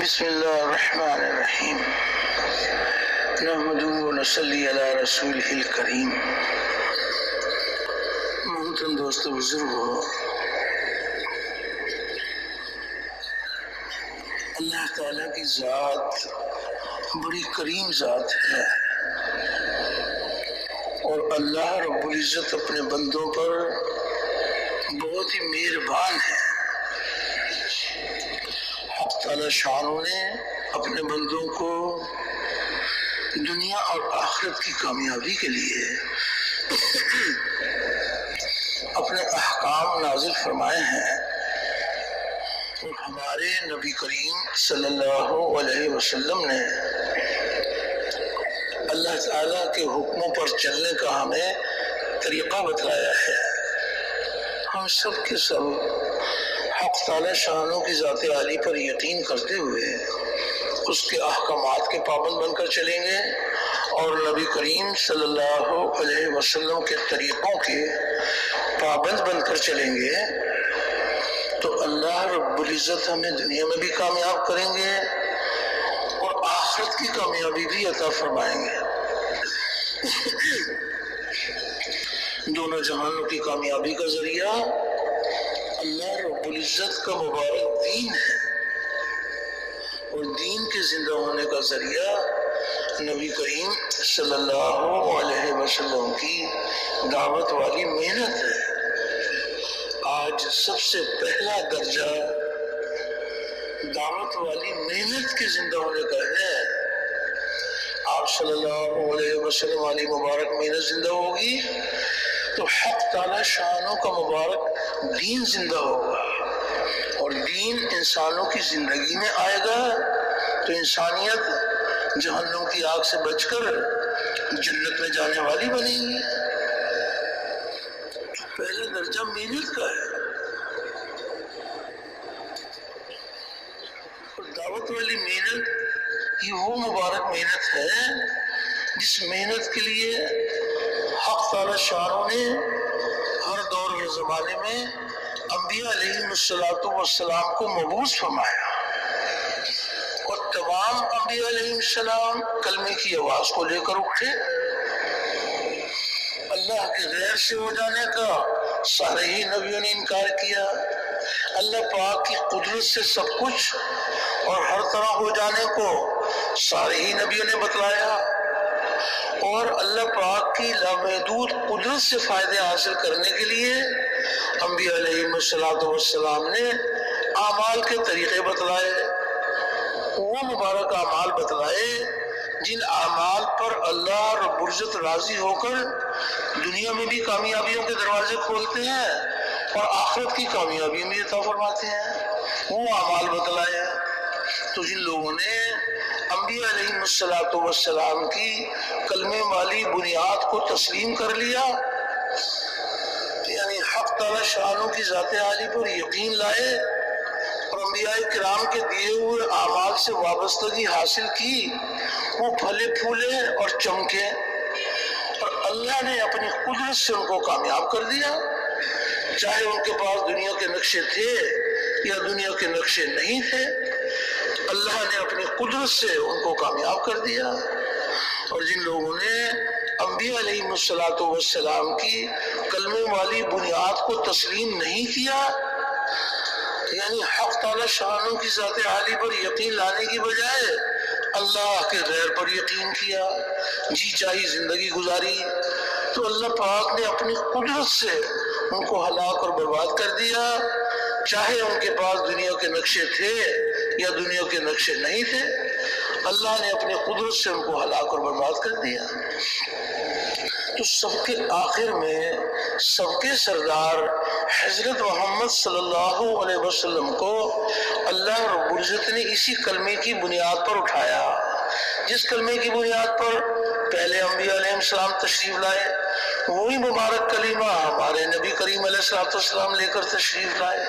بسم اللہ الرحمن الرحیم نحمدہ و نصلی علی رسولہ الکریم۔ محترم دوستو بزرگو، اللہ تعالیٰ کی ذات بڑی کریم ذات ہے، اور اللہ رب العزت اپنے بندوں پر بہت ہی مہربان ہے۔ حق تعالیٰ شانوں نے اپنے بندوں کو دنیا اور آخرت کی کامیابی کے لیے اپنے احکام نازل فرمائے ہیں، اور ہمارے نبی کریم صلی اللہ علیہ وسلم نے اللہ تعالیٰ کے حکموں پر چلنے کا ہمیں طریقہ بتلایا ہے۔ ہم سب کے سب حق تعالیٰ شانوں کی ذات عالی پر یقین کرتے ہوئے اس کے احکامات کے پابند بن کر چلیں گے، اور نبی کریم صلی اللہ علیہ وسلم کے طریقوں کے پابند بن کر چلیں گے تو اللہ رب العزت ہمیں دنیا میں بھی کامیاب کریں گے اور آخرت کی کامیابی بھی عطا فرمائیں گے۔ دونوں جہانوں کی کامیابی کا ذریعہ اللہ رب العزت کا مبارک دین ہے، اور دین کے زندہ ہونے کا ذریعہ نبی کریم صلی اللہ علیہ وسلم کی دعوت والی محنت ہے۔ آج سب سے پہلا درجہ دعوت والی محنت کے زندہ ہونے کا ہے۔ آپ صلی اللہ علیہ وسلم والی مبارک محنت زندہ ہوگی تو حق تعالیٰ شانوں کا مبارک دین زندہ ہوگا، اور دین انسانوں کی زندگی میں آئے گا تو انسانیت جہنم کی آگ سے بچ کر جنت میں جانے والی بنے گی۔ پہلا درجہ محنت کا ہے، اور دعوت والی محنت یہ وہ مبارک محنت ہے جس محنت کے لیے حق تعالیٰ شانوں نے ہر دور و زمانے میں انبیاء علیہ السلام کو مبعوث فرمایا، اور تمام انبیاء علیہ السلام کلمے کی آواز کو لے کر اٹھے۔ اللہ کے غیر سے ہو جانے کا سارے ہی نبیوں نے انکار کیا۔ اللہ پاک کی قدرت سے سب کچھ اور ہر طرح ہو جانے کو سارے ہی نبیوں نے بتلایا، اور اللہ پاک کی لامحدود قدرت سے فائدے حاصل کرنے کے لیے انبیاء علیہ السلام نے اعمال کے طریقے بتلائے، وہ مبارک اعمال بتلائے جن اعمال پر اللہ رب العزت راضی ہو کر دنیا میں بھی کامیابیوں کے دروازے کھولتے ہیں اور آخرت کی کامیابی میں عطا فرماتے ہیں، وہ اعمال بتلائے۔ تو جن لوگوں نے انبیاء علیہ السلام کی کلمے والی بنیاد کو تسلیم کر لیا، یعنی حق تعالیٰ شانوں کی ذات عالی پر یقین لائے اور انبیاء کرام کے دیے ہوئے اعمال سے وابستگی حاصل کی، وہ پھلے پھولے اور چمکے، اور اللہ نے اپنی قدرت سے ان کو کامیاب کر دیا۔ چاہے ان کے پاس دنیا کے نقشے تھے یا دنیا کے نقشے نہیں تھے، اللہ نے اپنی قدرت سے ان کو کامیاب کر دیا۔ اور جن لوگوں نے انبیاء علیہ السلام کی کلمے والی بنیاد کو تسلیم نہیں کیا، یعنی حق تعالیٰ شانوں کی ذات عالی پر یقین لانے کی بجائے اللہ کے غیر پر یقین کیا، جی چاہی زندگی گزاری، تو اللہ پاک نے اپنی قدرت سے ان کو ہلاک اور برباد کر دیا، چاہے ان کے پاس دنیا کے نقشے تھے یا دنیا کے نقشے نہیں تھے، اللہ نے اپنی قدرت سے ان کو ہلاک اور برباد کر دیا۔ تو سب کے آخر میں سب کے سردار حضرت محمد صلی اللہ علیہ وسلم کو اللہ رب العزت نے اسی کلمے کی بنیاد پر اٹھایا، جس کلمے کی بنیاد پر پہلے انبیاء علیہ السلام تشریف لائے، وہی مبارک کلمہ ہمارے نبی کریم علیہ السلام لے کر تشریف لائے۔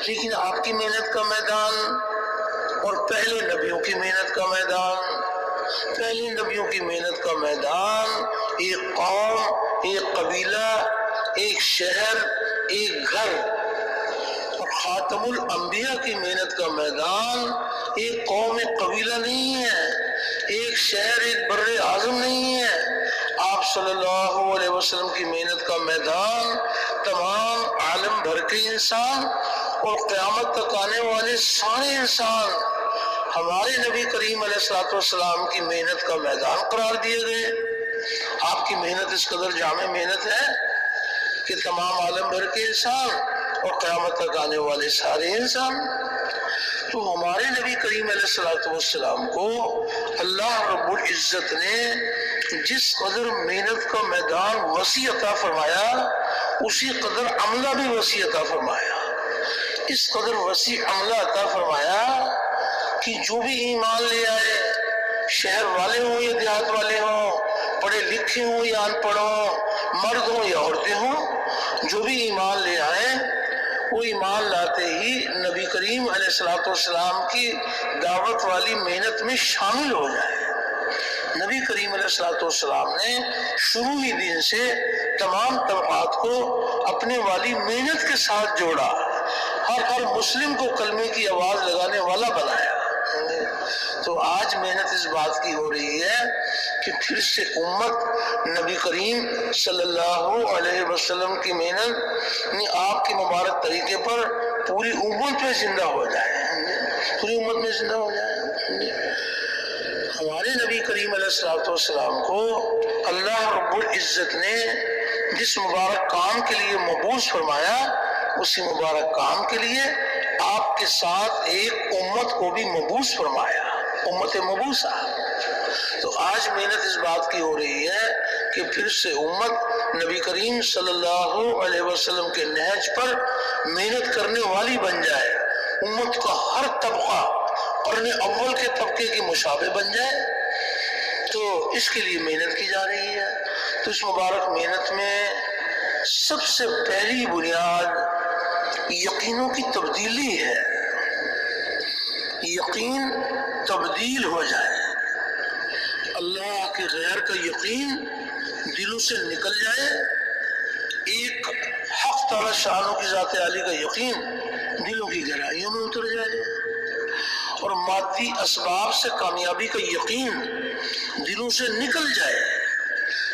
لیکن آپ کی محنت کا میدان اور پہلے نبیوں کی محنت کا میدان، پہلے نبیوں کی محنت کا میدان ایک قوم، ایک قبیلہ، ایک شہر، ایک گھر، اور خاتم الانبیاء کی محنت کا میدان ایک قوم ایک قبیلہ نہیں ہے، ایک شہر ایک بر اعظم نہیں ہے۔ آپ صلی اللہ علیہ وسلم کی محنت کا میدان تمام عالم بھر کے انسان اور قیامت تک آنے والے سارے انسان ہمارے نبی کریم علیہ الصلوۃ والسلام کی محنت کا میدان قرار دیے گئے۔ آپ کی محنت اس قدر جامع محنت ہے کہ تمام عالم بھر کے انسان اور قیامت تک آنے والے سارے انسان۔ تو ہمارے نبی کریم علیہ الصلوۃ والسلام کو اللہ رب العزت نے جس قدر محنت کا میدان وسیع عطا فرمایا، اسی قدر عملہ بھی وسیع عطا فرمایا۔ اس قدر وسیع عملہ عطا فرمایا کہ جو بھی ایمان لے آئے، شہر والے ہوں یا دیہات والے ہوں، پڑھے لکھے ہوں یا ان پڑھ ہوں، مرد ہوں یا عورتیں ہوں، جو بھی ایمان لے آئیں وہ ایمان لاتے ہی نبی کریم علیہ الصلوۃ والسلام کی دعوت والی محنت میں شامل ہو جائیں۔ نبی کریم علیہ الصلوۃ والسلام نے شروع ہی دن سے تمام طبقات کو اپنے والی محنت کے ساتھ جوڑا، ہر مسلم کو کلمے کی آواز لگانے والا بنایا۔ تو آج محنت اس بات کی ہو رہی ہے کہ پھر سے امت نبی کریم صلی اللہ علیہ وسلم کی محنت آپ کے مبارک طریقے پر پوری امت میں زندہ ہو جائے، پوری امت میں زندہ ہو جائے۔ ہمارے نبی کریم علیہ الصلوۃ والسلام کو اللہ رب العزت نے جس مبارک کام کے لیے مبعوث فرمایا، اسی مبارک کام کے لیے آپ کے ساتھ ایک امت کو بھی مبعوث فرمایا، امت مبعوثہ۔ تو آج محنت اس بات کی ہو رہی ہے کہ پھر سے امت نبی کریم صلی اللہ علیہ وسلم کے نہج پر محنت کرنے والی بن جائے، امت کا ہر طبقہ قرن اول کے طبقے کی مشابہ بن جائے۔ تو اس کے لیے محنت کی جا رہی ہے۔ تو اس مبارک محنت میں سب سے پہلی بنیاد یقینوں کی تبدیلی ہے، یقین تبدیل ہو جائے، اللہ کے غیر کا یقین دلوں سے نکل جائے، ایک حق تعالی شانوں کی ذات عالی کا یقین دلوں کی گہرائیوں میں اتر جائے، اور مادی اسباب سے کامیابی کا یقین دلوں سے نکل جائے،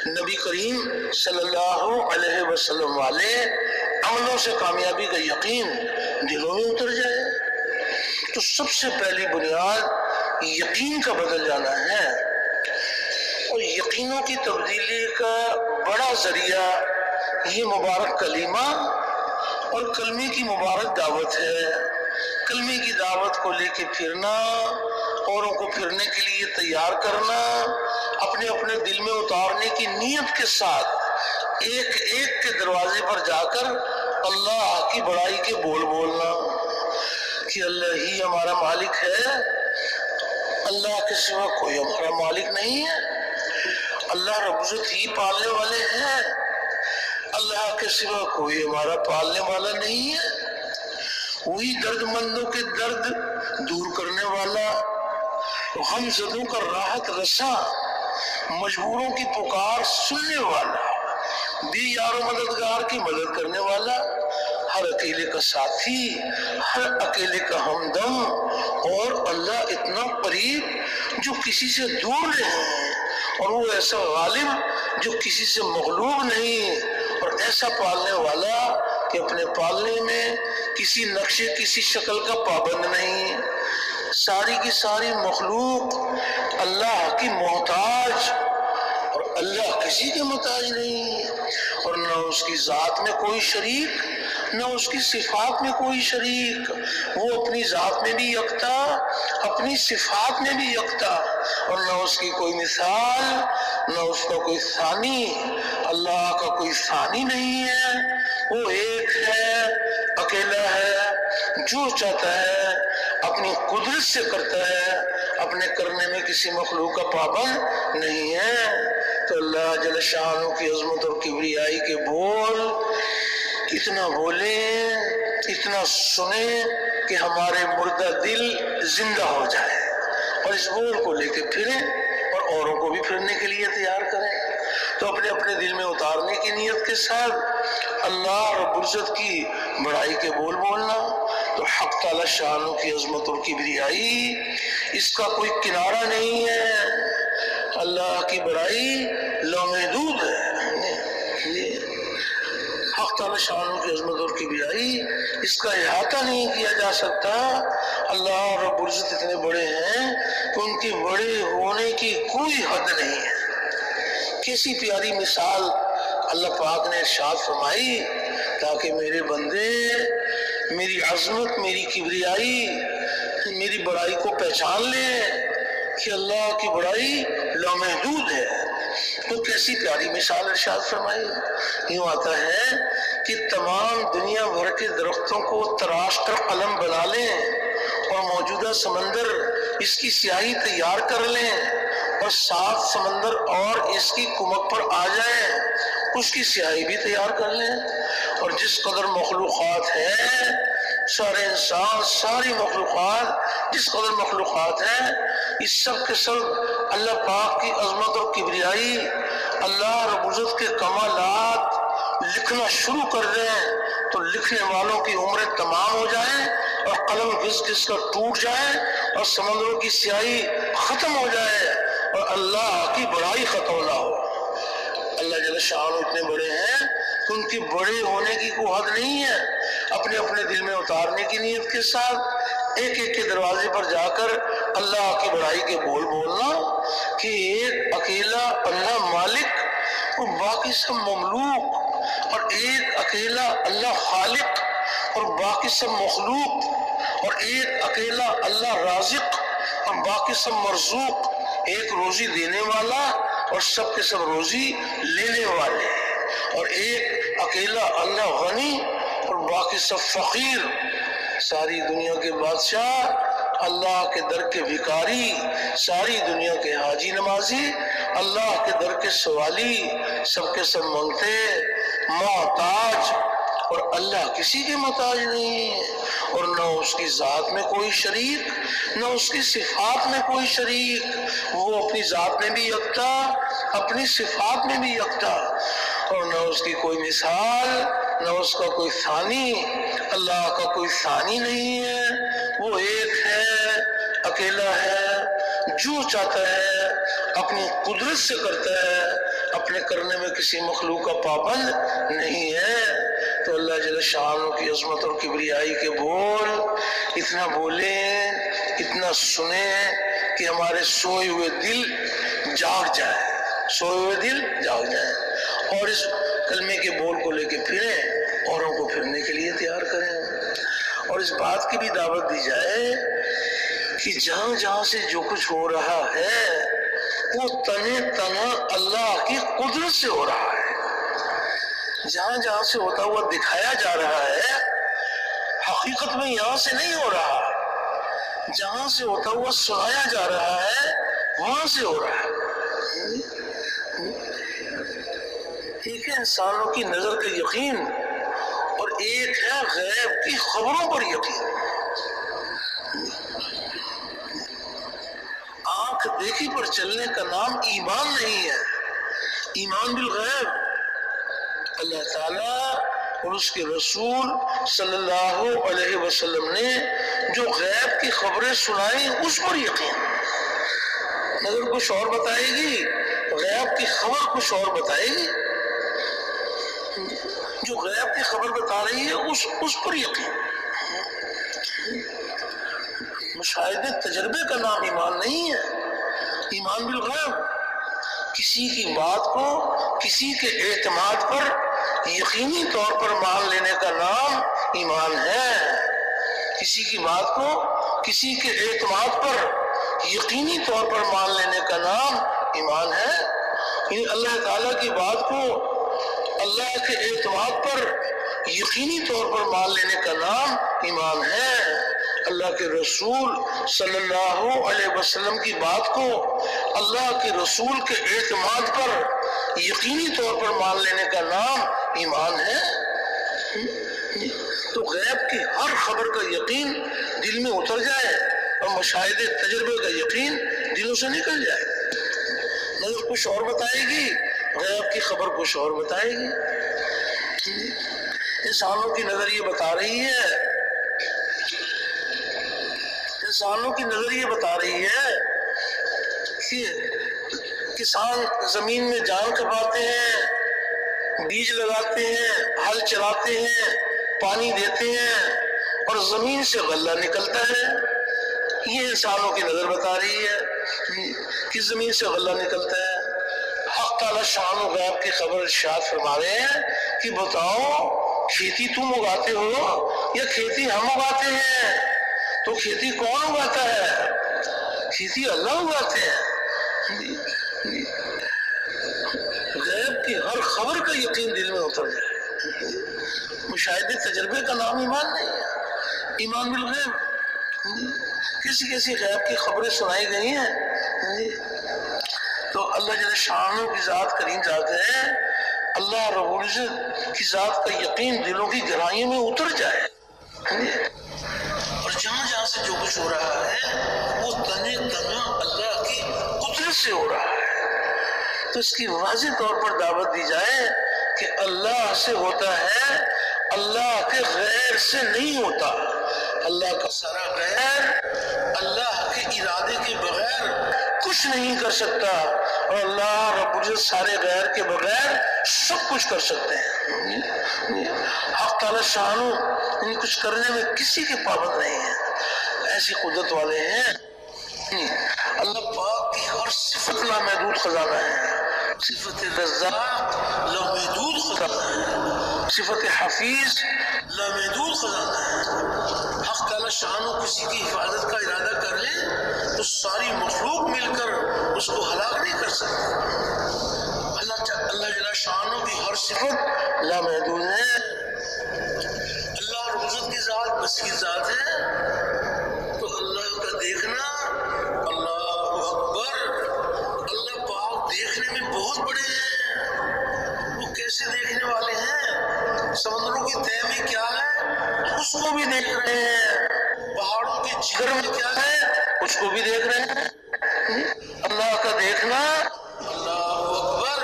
نبی کریم صلی اللہ علیہ وسلم والے عملوں سے کامیابی کا یقین دلوں میں اتر جائے۔ تو سب سے پہلی بنیاد یقین کا بدل جانا ہے، اور یقینوں کی تبدیلی کا بڑا ذریعہ یہ مبارک کلمہ اور کلمے کی مبارک دعوت ہے۔ کلمے کی دعوت کو لے کے پھرنا، اوروں کو پھرنے کے لیے تیار کرنا، اپنے اپنے دل میں اتارنے کی نیت کے ساتھ ایک ایک کے دروازے پر جا کر اللہ کی بڑائی کے بول بولنا کہ اللہ ہی ہمارا مالک ہے، اللہ کے سوا کوئی ہمارا مالک نہیں ہے، اللہ رب العزت ہی پالنے والے ہیں، اللہ کے سوا کوئی ہمارا پالنے والا نہیں ہے، وہی درد مندوں کے درد دور کرنے والا، غم زدوں کا راحت رساں، مجبوروں کی پکار سننے والا، بے یار و مددگار کی مدد کرنے والا، ہر اکیلے کا ساتھی، ہر اکیلے کا ہمدم، اور اللہ اتنا قریب جو کسی سے دور نہیں، اور وہ ایسا غالب جو کسی سے مغلوب نہیں، اور ایسا پالنے والا کہ اپنے پالنے میں کسی نقشے کسی شکل کا پابند نہیں۔ ساری کی ساری مخلوق اللہ کی محتاج، اور اللہ کسی کے محتاج نہیں، اور نہ اس کی ذات میں کوئی شریک، نہ اس کی صفات میں کوئی شریک، وہ اپنی ذات میں بھی یکتا، اپنی صفات میں بھی یکتا، اور نہ اس کی کوئی مثال، نہ اس کا کوئی ثانی، اللہ کا کوئی ثانی نہیں ہے، وہ ایک ہے، اکیلا ہے، جو چاہتا ہے اپنی قدرت سے کرتا ہے، اپنے کرنے میں کسی مخلوق کا پابند نہیں ہے۔ تو اللہ جل شانہ کی عظمت اور کبریائی کے بول اتنا بولیں، اتنا سنیں کہ ہمارے مردہ دل زندہ ہو جائے، اور اس بول کو لے کے پھریں اور اوروں کو بھی پھرنے کے لیے تیار کریں۔ تو اپنے اپنے دل میں اتارنے کی نیت کے ساتھ اللہ رب العزت کی بڑائی کے بول بولنا، تو حق تعالی شان کی عظمت اور کبریائی اس کا کوئی کنارہ نہیں ہے، اللہ کی بڑائی لامحدود ہے۔ حق تعالی شان کی عظمت اور کبریائی اس کا احاطہ نہیں کیا جا سکتا۔ اللہ رب العزت اتنے بڑے ہیں کہ ان کے بڑے ہونے کی کوئی حد نہیں ہے۔ کیسی پیاری مثال اللہ پاک نے ارشاد فرمائی تاکہ میرے بندے میری عظمت، میری کبریائی، میری بڑائی کو پہچان لیں کہ اللہ کی بڑائی لامحدود ہے۔ تو کیسی پیاری مثال ارشاد فرمائی، یوں آتا ہے کہ تمام دنیا بھر کے درختوں کو تراش کر قلم بنا لیں اور موجودہ سمندر اس کی سیاہی تیار کر لیں اور 7 سمندر اور اس کی کمک پر آ جائیں، اس کی سیاہی بھی تیار کر لیں، اور جس قدر مخلوقات ہیں، سارے انسان، ساری مخلوقات، جس قدر مخلوقات ہیں، اس سب کے سب اللہ پاک کی عظمت اور کبریائی، اللہ رب العزت کے کمالات لکھنا شروع کر دیں تو لکھنے والوں کی عمریں تمام ہو جائیں اور قلم گھس گھس کر ٹوٹ جائے اور سمندروں کی سیاہی ختم ہو جائے اور اللہ کی بڑائی ختم نہ ہو۔ اللہ جل شان اتنے بڑے ہیں کہ ان کی بڑے ہونے کی کوئی حد نہیں ہے۔ اپنے اپنے دل میں اتارنے کی نیت کے ساتھ ایک ایک کے دروازے پر جا کر اللہ کی بڑائی کے بول بولنا کہ ایک اکیلا اللہ مالک اور باقی سب مملوک، اور ایک اکیلا اللہ خالق اور باقی سب مخلوق، اور ایک اکیلا اللہ رازق اور باقی سب مرزوق، ایک روزی دینے والا اور سب کے سب روزی لینے والے، اور ایک اکیلا اللہ غنی اور باقی سب فقیر، ساری دنیا کے بادشاہ، اللہ کے در کے بھکاری، ساری دنیا کے حاجی نمازی، اللہ کے در کے سوالی، سب کے سب منگتے، محتاج، اور اللہ کسی کے محتاج نہیں ہے، اور نہ اس کی ذات میں کوئی شریک، نہ اس کی صفات میں کوئی شریک، وہ اپنی ذات میں بھی یکتا، اپنی صفات میں بھی یکتا، اور نہ اس کی کوئی مثال، نہ اس کا کوئی ثانی، اللہ کا کوئی ثانی نہیں ہے، وہ ایک ہے، اکیلا ہے، جو چاہتا ہے اپنی قدرت سے کرتا ہے، اپنے کرنے میں کسی مخلوق کا پابند نہیں ہے۔ تو اللہ جل شان کی عظمت اور کبریائی کے بول اتنا بولیں، اتنا سنیں کہ ہمارے سوئے ہوئے دل جاگ جائے، سوئے ہوئے دل جاگ جائے، اور اس کلمے کے بول کو لے کے پھریں، اوروں کو پھرنے کے لیے تیار کریں، اور اس بات کی بھی دعوت دی جائے کہ جہاں جہاں سے جو کچھ ہو رہا ہے وہ تنہ تنہا اللہ کی قدرت سے ہو رہا ہے، جہاں جہاں سے ہوتا ہوا دکھایا جا رہا ہے حقیقت میں یہاں سے نہیں ہو رہا، جہاں سے ہوتا ہوا سنایا جا رہا ہے وہاں سے ہو رہا ہے۔ ایک ہے انسانوں کی نظر کا یقین اور ایک ہے غیب کی خبروں پر یقین۔ آنکھ دیکھی پر چلنے کا نام ایمان نہیں ہے، ایمان بالغیب۔ اللہ تعالیٰ اور اس کے رسول صلی اللہ علیہ وسلم نے جو غیب کی خبریں سنائی اس پر یقین۔ نظر کچھ اور بتائے گی، غیب کی خبر کچھ اور بتائے گی، جو غیب کی خبر بتا رہی ہے اس پر یقین۔ مشاہدے تجربے کا نام ایمان نہیں ہے، ایمان بالغیب۔ کسی کی بات کو کسی کے اعتماد پر یقینی طور پر مان لینے کا نام ایمان ہے، کسی کی بات کو کسی کے اعتماد پر یقینی طور پر مان لینے کا نام ایمان ہے، یعنی اللہ تعالیٰ کی بات کو اللہ کے اعتماد پر یقینی طور پر مان لینے کا نام ایمان ہے۔ اللہ کے رسول صلی اللہ علیہ وسلم کی بات کو اللہ کے رسول کے اعتماد پر یقینی طور پر مان لینے کا نام ایمان ہے۔ تو غیب کی ہر خبر کا یقین دل میں اتر جائے اور مشاہدے تجربے کا یقین دلوں سے نکل جائے۔ نظر کچھ اور بتائے گی، غیب کی خبر کچھ اور بتائے گی۔ انسانوں کی نظر یہ بتا رہی ہے انسانوں کی نظر یہ بتا رہی ہے کہ کسان زمین میں جان کھپاتے ہیں، بیج لگاتے ہیں، ہل چلاتے ہیں، پانی دیتے ہیں اور زمین سے غلہ نکلتا ہے. یہ انسانوں کی نظر بتا رہی ہے کہ زمین سے غلہ نکلتا ہے. حق تعالی شان و غیب کی خبر ارشاد فرما رہے ہیں کہ بتاؤ کھیتی تم اگاتے ہو یا کھیتی ہم اگاتے ہیں؟ تو کھیتی کون اگاتا ہے؟ کھیتی اللہ اگاتے ہیں. غیب کی ہر خبر کا یقین دل میں اتر جائے. مشاہدے تجربے کا نام ایمان نہیں ہے. ایمان بالغیب، کسی کسی غیب کی خبریں سنائی گئی ہیں. تو اللہ جل شانہ کی ذات کریم ذات ہے، اللہ رب العزت کی ذات کا یقین دلوں کی گہرائیوں میں اتر جائے. اور جہاں جہاں سے جو کچھ ہو رہا ہے وہ تنہ تنہا اللہ کی قدرت سے ہو رہا ہے. تو اس کی واضح طور پر دعوت دی جائے کہ اللہ سے ہوتا ہے، اللہ کے غیر سے نہیں ہوتا. اللہ کا سارا غیر اللہ کے ارادے کے بغیر کچھ نہیں کر سکتا، اور اللہ رب العزت سارے غیر کے بغیر سب کچھ کر سکتے ہیں. حق تعالی شانو کچھ کرنے میں کسی کے پابند نہیں ہے، ایسی قدرت والے ہیں. اللہ پاک کی ہر صفت لامحدود خزانہ ہے. صفت رزاق لامحدود خزانہ ہے، صفت حفیظ لامحدود خزانہ ہے. حق تعالی شانو کسی کی حفاظت کا ارادہ کر لے تو ساری مخلوق مل کر اس کو ہلاک نہیں کر سکتی. اللہ جل شانو کی ہر صفت لامحدود ہے. اللہ رب العزت کی ذات بصیر ذات ہے. تو اللہ کا دیکھنا، اللہ اکبر، اللہ پاک دیکھنے میں بہت بڑے ہیں. وہ کیسے دیکھنے والے ہیں؟ سمندروں کی تہہ میں کیا ہے اس کو بھی دیکھ رہے ہیں، پہاڑوں کے جگر میں کیا ہے اس کو بھی دیکھ رہے ہیں. اللہ کا دیکھنا، اللہ اکبر،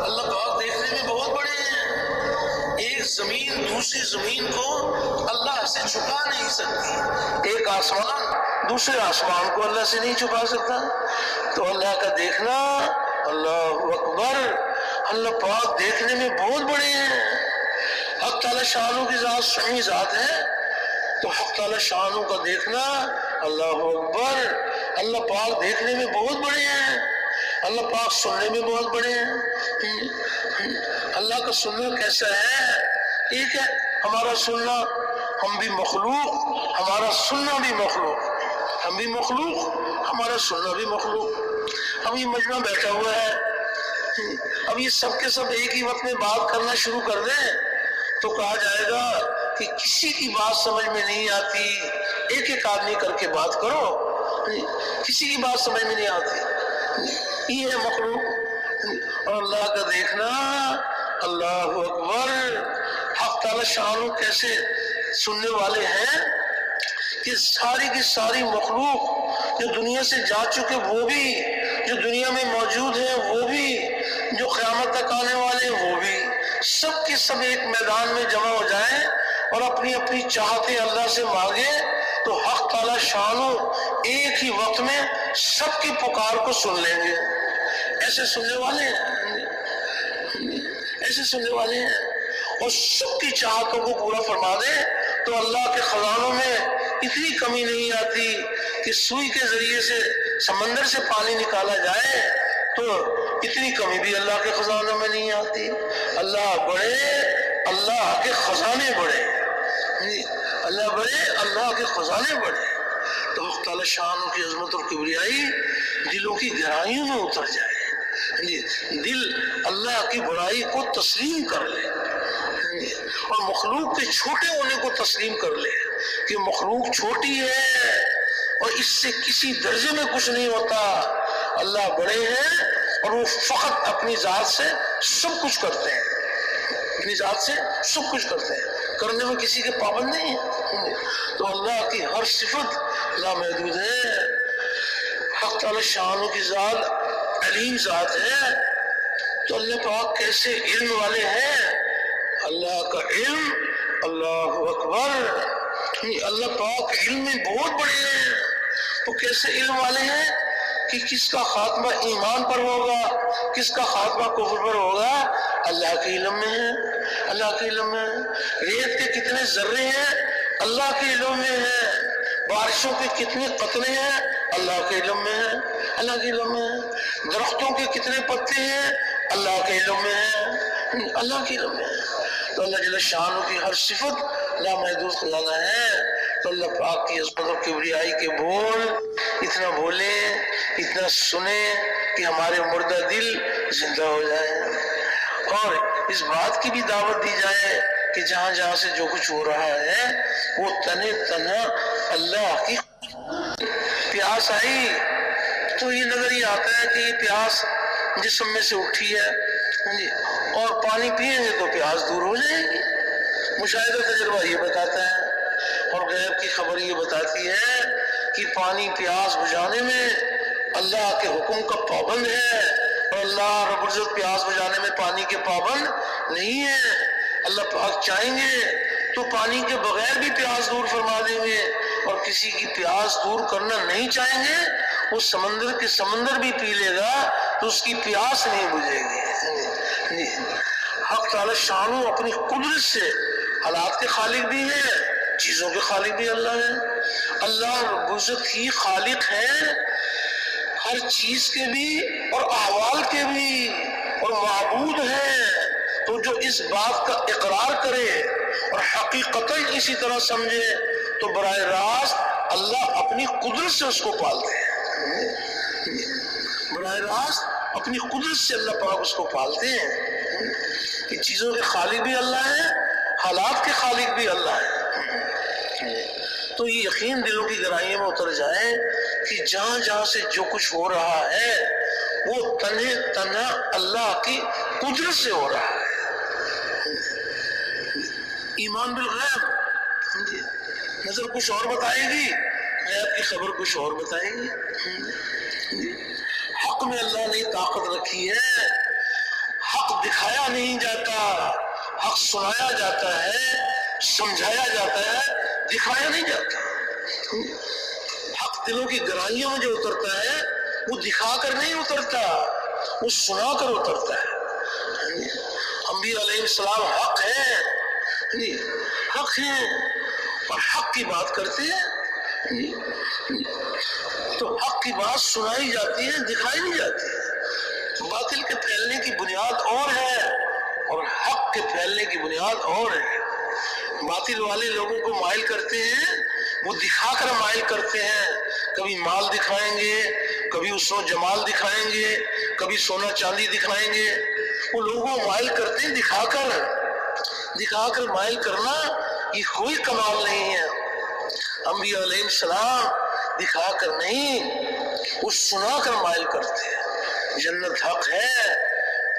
اللہ پاک دیکھنے میں بہت بڑے ہیں. ایک زمین دوسری زمین کو اللہ سے چھپا نہیں سکتی، ایک آسمان دوسرے آسمان کو اللہ سے نہیں چھپا سکتا. تو اللہ کا دیکھنا، اللہ اکبر، اللہ پاک دیکھنے میں بہت بڑے ہیں. حق تعالی شانوں کی ذات سمیع ذات ہے. تو حق تعالی شانوں کا دیکھنا، اللہ اکبر، اللہ پاک دیکھنے میں بہت بڑے ہیں. اللہ پاک سننے میں بہت بڑے ہیں. اللہ کا سننا کیسا ہے؟ ایک ہے ہمارا سننا، ہم بھی مخلوق، ہمارا سننا بھی مخلوق. ہم بھی مخلوق، ہمارا سننا بھی مخلوق. اب یہ مجمع بیٹھا ہوا ہے، اب یہ سب کے سب ایک ہی وقت میں بات کرنا شروع کر دیں تو کہا جائے گا کہ کسی کی بات سمجھ میں نہیں آتی، ایک ایک آدمی کر کے بات کرو، کسی کی بات سمجھ میں نہیں آتی. یہ ہے مخلوق. اور اللہ کا دیکھنا، اللہ اکبر. حق تعالی شانو کیسے سننے والے ہیں کہ ساری کی ساری مخلوق جو دنیا سے جا چکے وہ بھی، جو دنیا میں موجود ہیں وہ بھی، جو قیامت تک آنے والے وہ بھی، سب کے سب ایک میدان میں جمع ہو جائیں اور اپنی اپنی چاہتے اللہ سے مانگے تو حق تعالی شانو ایک ہی وقت میں سب کی پکار کو سن لیں گے. ایسے سننے والے ہیں، ایسے سننے والے ہیں. اور سب کی چاہتوں کو پورا فرما دے تو اللہ کے خزانوں میں اتنی کمی نہیں آتی کہ سوئی کے ذریعے سے سمندر سے پانی نکالا جائے تو اتنی کمی بھی اللہ کے خزانوں میں نہیں آتی. اللہ بڑے، اللہ کے خزانے بڑے، اللہ بڑے، اللہ کے خزانے بڑے. تو حق تعالی شان کی عظمت اور کبریائی دلوں کی گہرائیوں میں اتر جائے، دل اللہ کی بڑائی کو تسلیم کر لے اور مخلوق کے چھوٹے ہونے کو تسلیم کر لے کہ مخلوق چھوٹی ہے اور اس سے کسی درجے میں کچھ نہیں ہوتا. اللہ بڑے ہیں اور وہ فقط اپنی ذات سے سب کچھ کرتے ہیں، اپنی ذات سے سب کچھ کرتے ہیں، کرنے میں کسی کے پابند نہیں ہے. تو اللہ کی ہر صفت لامحدود ہے. حق تعالی شانوں کی ذات علیم ذات ہے. تو اللہ پاک کیسے علم والے ہیں؟ اللہ کا علم، اللہ اکبر، اللہ پاک علم میں بہت بڑے ہیں. وہ کیسے علم والے ہیں کہ کس کا خاتمہ ایمان پر ہوگا، کس کا خاتمہ کفر پر ہوگا، اللہ کے علم میں ہے، اللہ کے علم میں ہے۔ ریت کے کتنے ذرے ہیں اللہ کے علم میں ہے، بارشوں کے کتنے قطرے ہیں اللہ کے علم میں ہے، اللہ کے علم میں ہے۔ درختوں کے کتنے پتے ہیں اللہ کے علم میں ہے، اللہ کے علم میں ہے۔ تو اللہ جل شانہ کی ہر صفت لامحدود خزانہ ہے۔ تو اللہ پاک کی عظمت و کبریائی کے بول اتنا بولیں، اتنا سنیں کہ ہمارے مردہ دل زندہ ہو جائیں، اور اس بات کی بھی دعوت دی جائے کہ جہاں جہاں سے جو کچھ ہو رہا ہے وہ تنہ تنہا اللہ کی۔ پیاس آئی تو یہ نظر ہی آتا ہے کہ یہ پیاس جسم میں سے اٹھی ہے، اور پانی پیئیں گے تو پیاس دور ہو جائے گی۔ مشاہدہ تجربہ یہ بتاتا ہے، اور غیب کی خبر یہ بتاتی ہے کہ پانی پیاس بجھانے میں اللہ کے حکم کا پابند ہے، اور اللہ رب العزت پیاس بجھانے میں پانی کے پابند نہیں ہے۔ اللہ پاک چاہیں گے تو پانی کے بغیر بھی پیاس دور فرما دیں گے، اور کسی کی پیاس دور کرنا نہیں چاہیں گے وہ سمندر کے سمندر بھی پی لے گا تو اس کی پیاس نہیں بجھے گی۔ حق تعالی شانو اپنی قدرت سے حالات کے خالق بھی ہے، چیزوں کے خالق بھی اللہ ہے۔ اللہ رب العزت ہی خالق ہے ہر چیز کے بھی اور احوال کے بھی، اور معبود ہے۔ تو جو اس بات کا اقرار کرے اور حقیقتاً اسی طرح سمجھے تو براہ راست اللہ اپنی قدرت سے اس کو پالتے ہیں، براہ راست اپنی قدرت سے اللہ پاک اس کو پالتے ہیں کہ چیزوں کے خالق بھی اللہ ہے، حالات کے خالق بھی اللہ ہے۔ تو یہ یقین دلوں کی گہرائیوں میں اتر جائے کہ جہاں جہاں سے جو کچھ ہو رہا ہے وہ تنہ تنہا اللہ کی قدرت سے ہو رہا ہے۔ ایمان بالغیب، نظر کچھ اور بتائے گی، غیب کی خبر کچھ اور بتائے گی۔ حق میں اللہ نے طاقت رکھی ہے، حق دکھایا نہیں جاتا، حق سنایا جاتا ہے، سمجھایا جاتا ہے، دکھایا نہیں جاتا۔ حق دلوں کی گہرائیوں میں جو اترتا ہے وہ دکھا کر نہیں اترتا، وہ سنا کر اترتا ہے۔ انبیاء علیہ السلام حق ہیں، حق ہیں اور حق کی بات کرتے ہیں، تو حق کی بات سنائی جاتی ہے، دکھائی نہیں جاتی ہے۔ باطل کے پھیلنے کی بنیاد اور ہے اور حق کے پھیلنے کی بنیاد اور ہے۔ باطل والے لوگوں کو مائل کرتے ہیں، وہ دکھا کر مائل کرتے ہیں، کبھی مال دکھائیں گے، کبھی حسن و جمال دکھائیں گے، کبھی سونا چاندی دکھائیں گے۔ وہ لوگوں کو مائل کرتے ہیں دکھا کر مائل کرنا یہ کوئی کمال نہیں ہے۔ انبیاء علیہ السلام دکھا کر نہیں، وہ سنا کر مائل کرتے ہیں۔ جنت حق ہے،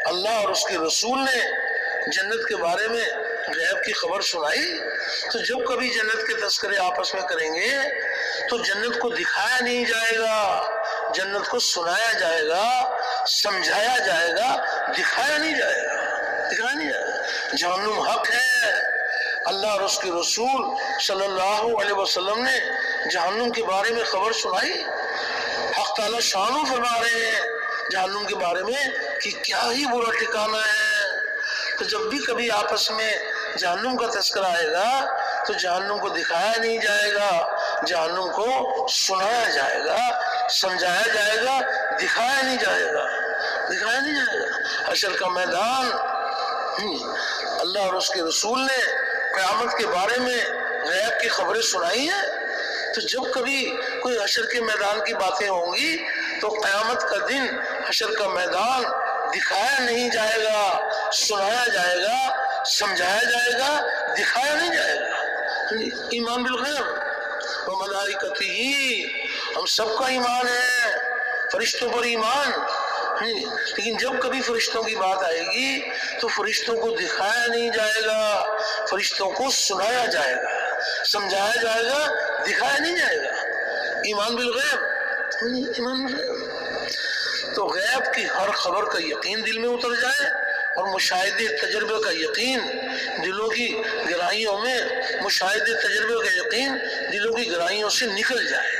اللہ اور اس کے رسول نے جنت کے بارے میں غیب کی خبر سنائی، تو جب کبھی جنت کے تذکرے آپس میں کریں گے تو جنت کو دکھایا نہیں جائے گا، جنت کو سنایا جائے گا، سمجھایا جائے گا، دکھایا نہیں جائے گا، دکھایا نہیں جائے گا۔ جہنم حق ہے، اللہ اور اس کے رسول صلی اللہ علیہ وسلم نے جہنم کے بارے میں خبر سنائی۔ حق تعالی شانو فرما رہے ہیں جہنم کے بارے میں کہ کیا ہی برا ٹھکانہ ہے۔ تو جب بھی کبھی آپس میں جہنم کا تذکرہ آئے گا تو جہنم کو دکھایا نہیں جائے گا، جہنم کو سنایا جائے گا، سمجھایا جائے گا، دکھایا نہیں جائے گا، دکھایا نہیں جائے گا۔ حشر کا میدان، اللہ اور اس کے رسول نے قیامت کے بارے میں غیب کی خبریں سنائی ہیں، تو جب کبھی کوئی حشر کے میدان کی باتیں ہوں گی تو قیامت کا دن حشر کا میدان دکھایا نہیں جائے گا، سنایا جائے گا، سمجھایا جائے گا، دکھایا نہیں جائے گا۔ ایمان بالغیب و ملائکتہ، ہم سب کا ایمان ہے، فرشتوں پر ایمان، لیکن جب کبھی فرشتوں کی بات آئے گی تو فرشتوں کو دکھایا نہیں جائے گا، فرشتوں کو سنایا جائے گا، سمجھایا جائے گا، دکھایا نہیں جائے گا۔ ایمان بالغیب، ایمان بالغیب۔ تو غیب کی ہر خبر کا یقین دل میں اتر جائے اور مشاہدے تجربے کا یقین دلوں کی گہرائیوں میں، مشاہدے تجربے کا یقین دلوں کی گہرائیوں سے نکل جائے۔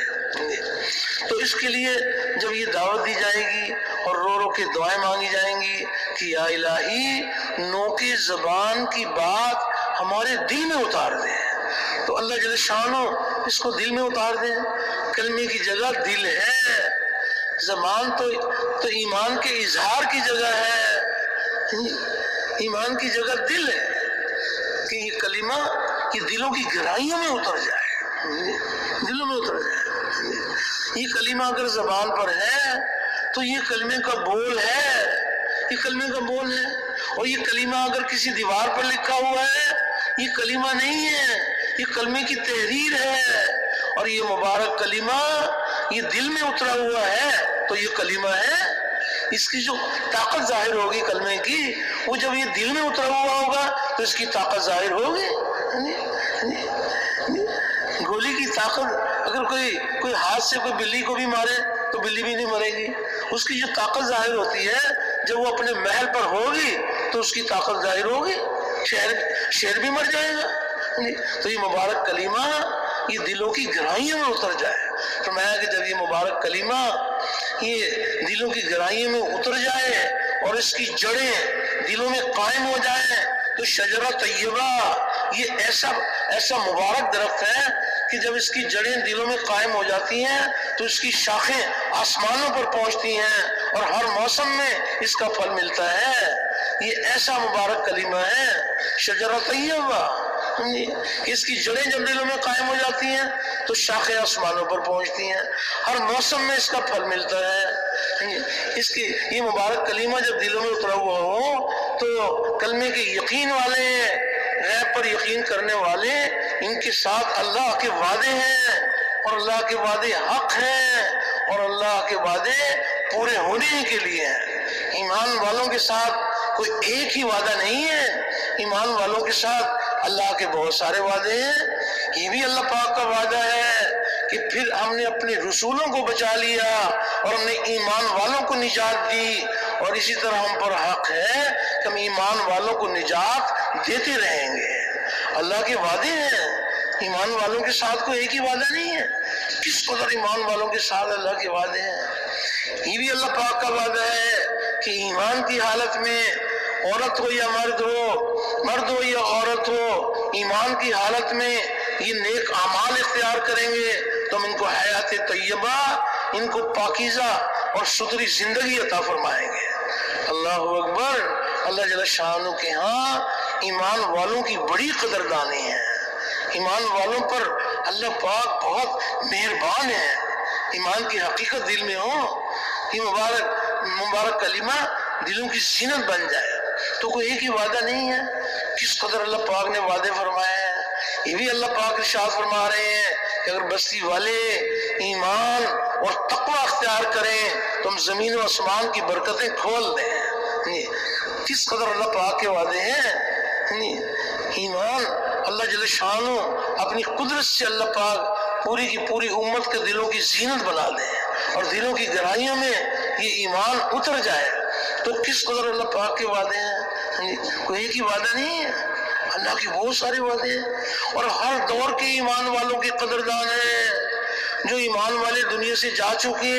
تو اس کے لیے جب یہ دعوت دی جائے گی اور رو رو کے دعائیں مانگی جائیں گی کہ یا الہی نوکے زبان کی بات ہمارے دل میں اتار دے، تو اللہ جل شانہ اس کو دل میں اتار دے۔ کلمے کی جگہ دل ہے، زبان تو ایمان کے اظہار کی جگہ ہے، ایمان کی جگہ دل ہے کہ یہ کلمہ یہ دلوں کی گہرائیوں میں اتر جائے، دلوں میں اتر جائے۔ یہ کلمہ اگر زبان پر ہے تو یہ کلمے کا بول ہے، یہ کلمے کا بول ہے، اور یہ کلمہ اگر کسی دیوار پر لکھا ہوا ہے یہ کلمہ نہیں ہے، یہ کلمے کی تحریر ہے، اور یہ مبارک کلمہ یہ دل میں اترا ہوا ہے تو یہ کلمہ ہے۔ اس کی جو طاقت ظاہر ہوگی کلمے کی، وہ جب یہ دل میں اترا ہوا ہوگا تو اس کی طاقت ظاہر ہوگی۔ گولی کی طاقت اگر کوئی ہاتھ سے کوئی بلی کو بھی مارے تو بلی بھی نہیں مرے گی، اس کی جو طاقت ظاہر ہوتی ہے جب وہ اپنے محل پر ہوگی تو اس کی طاقت ظاہر ہوگی، شیر بھی مر جائے گا۔ تو یہ مبارک کلمہ یہ دلوں کی گہرائیوں میں اتر جائے۔ فرمایا کہ جب یہ مبارک کلمہ یہ دلوں کی گہرائیوں میں اتر جائے اور اس کی جڑیں دلوں میں قائم ہو جائیں تو شجرہ طیبہ یہ ایسا مبارک درخت ہے کہ جب اس کی جڑیں دلوں میں قائم ہو جاتی ہیں تو اس کی شاخیں آسمانوں پر پہنچتی ہیں اور ہر موسم میں اس کا پھل ملتا ہے۔ یہ ایسا مبارک کلمہ ہے شجرہ طیبہ، اس کی جڑیں جب دلوں میں قائم ہو جاتی ہیں تو شاخیں آسمانوں پر پہنچتی ہیں، ہر موسم میں اس کا پھل ملتا ہے۔ اس کی یہ مبارک کلمہ جب دلوں میں اترا ہوا ہو تو کلمے کے یقین والے، غیب پر یقین کرنے والے، ان کے ساتھ اللہ کے وعدے ہیں اور اللہ کے وعدے حق ہیں اور اللہ کے وعدے پورے ہونے کے لیے ہیں۔ ایمان والوں کے ساتھ کوئی ایک ہی وعدہ نہیں ہے، ایمان والوں کے ساتھ اللہ کے بہت سارے وعدے ہیں۔ یہ بھی اللہ پاک کا وعدہ ہے کہ پھر ہم نے اپنے رسولوں کو بچا لیا اور ہم نے ایمان والوں کو نجات دی، اور اسی طرح ہم پر حق ہے کہ ہم ایمان والوں کو نجات دیتے رہیں گے۔ اللہ کے وعدے ہیں، ایمان والوں کے ساتھ کوئی ایک ہی وعدہ نہیں ہے۔ کس قدر ایمان والوں کے ساتھ اللہ کے وعدے ہیں۔ یہ بھی اللہ پاک کا وعدہ ہے کہ ایمان کی حالت میں عورت ہو یا مرد ہو یا عورت ہو، ایمان کی حالت میں یہ نیک اعمال اختیار کریں گے تو ہم ان کو حیات طیبہ، ان کو پاکیزہ اور ستھری زندگی عطا فرمائیں گے۔ اللہ اکبر۔ اللہ جل شانہ کے ہاں ایمان والوں کی بڑی قدردانی ہے، ایمان والوں پر اللہ پاک بہت مہربان ہے۔ ایمان کی حقیقت دل میں ہو، یہ مبارک کلمہ دلوں کی زینت بن جائے تو کوئی ایک ہی وعدہ نہیں ہے۔ کس قدر اللہ پاک نے وعدے فرمائے ہیں۔ یہ بھی اللہ پاک ارشاد فرما رہے ہیں کہ اگر بستی والے ایمان اور تقوی اختیار کریں تو ہم زمین و آسمان کی برکتیں کھول دیں۔ کس قدر اللہ پاک کے وعدے ہیں۔ ایمان اللہ جل شانہ اپنی قدرت سے اللہ پاک پوری کی پوری امت کے دلوں کی زینت بنا دے اور دلوں کی گہرائیوں میں یہ ایمان اتر جائے تو کس قدر اللہ پاک کے وعدے ہیں۔ کوئی ایک ہی وعدہ نہیں ہے، اللہ کے بہت سارے وعدے ہیں، اور ہر دور کے ایمان والوں کے قدردان ہیں۔ جو ایمان والے دنیا سے جا چکے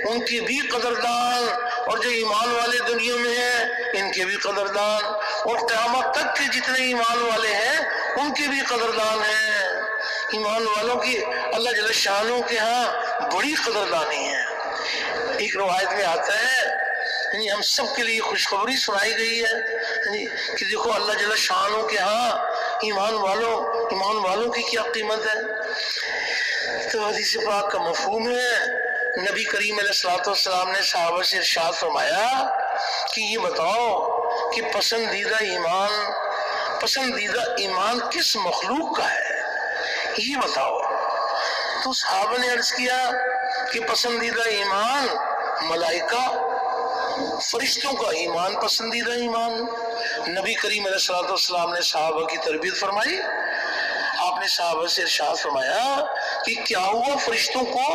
ان کی بھی قدردان، اور جو ایمان والے دنیا میں ہیں ان کے بھی قدردان، اور قیامت تک کے جتنے ایمان والے ہیں ان کے بھی قدردان ہیں۔ ایمان والوں کی اللہ جل شانہ کے ہاں بڑی قدردانی ہے۔ ایک روایت میں آتا ہے ہم سب کے لیے خوشخبری سنائی گئی ہے کہ دیکھو اللہ جل شانہ کے ہاں ایمان والوں کی کیا قیمت ہے۔ تو حدیث پاک کا مفہوم ہے، نبی کریم علیہ الصلوۃ والسلام نے صحابہ سے ارشاد فرمایا کہ یہ بتاؤ کہ پسندیدہ ایمان کس مخلوق کا ہے، یہ بتاؤ۔ تو صحابہ نے عرض کیا کہ پسندیدہ ایمان ملائکہ، فرشتوں کا ایمان پسندیدہ ایمان۔ نبی کریم علیہ الصلوۃ والسلام نے صحابہ کی تربیت فرمائی۔ آپ نے صحابہ سے ارشاد فرمایا کہ کیا ہوا فرشتوں کو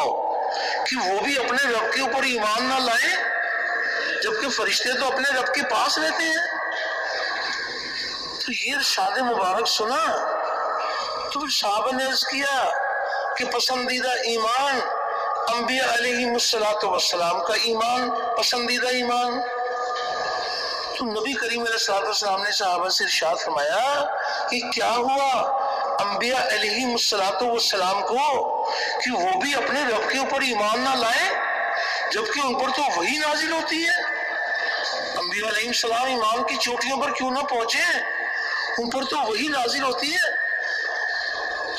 کہ وہ بھی اپنے رب کے اوپر ایمان نہ لائیں، جبکہ فرشتے تو اپنے رب کے پاس رہتے ہیں۔ تو یہ ارشاد مبارک سنا تو صحابہ نے عرض کیا کہ پسندیدہ ایمان انبیاء علیہم السلام کا ایمان پسندیدہ ایمان. تو نبی کریم علیہ السلام نے صحابہ سے ارشاد فرمایا کہ کیا ہوا انبیاء علیہم السلام کو کہ وہ بھی اپنے رب کے اوپر ایمان نہ لائیں جبکہ ان پر تو وحی نازل ہوتی ہے. انبیاء علیہ السلام ایمان کی چوٹیوں پر کیوں نہ پہنچے، ان پر تو وحی نازل ہوتی ہے.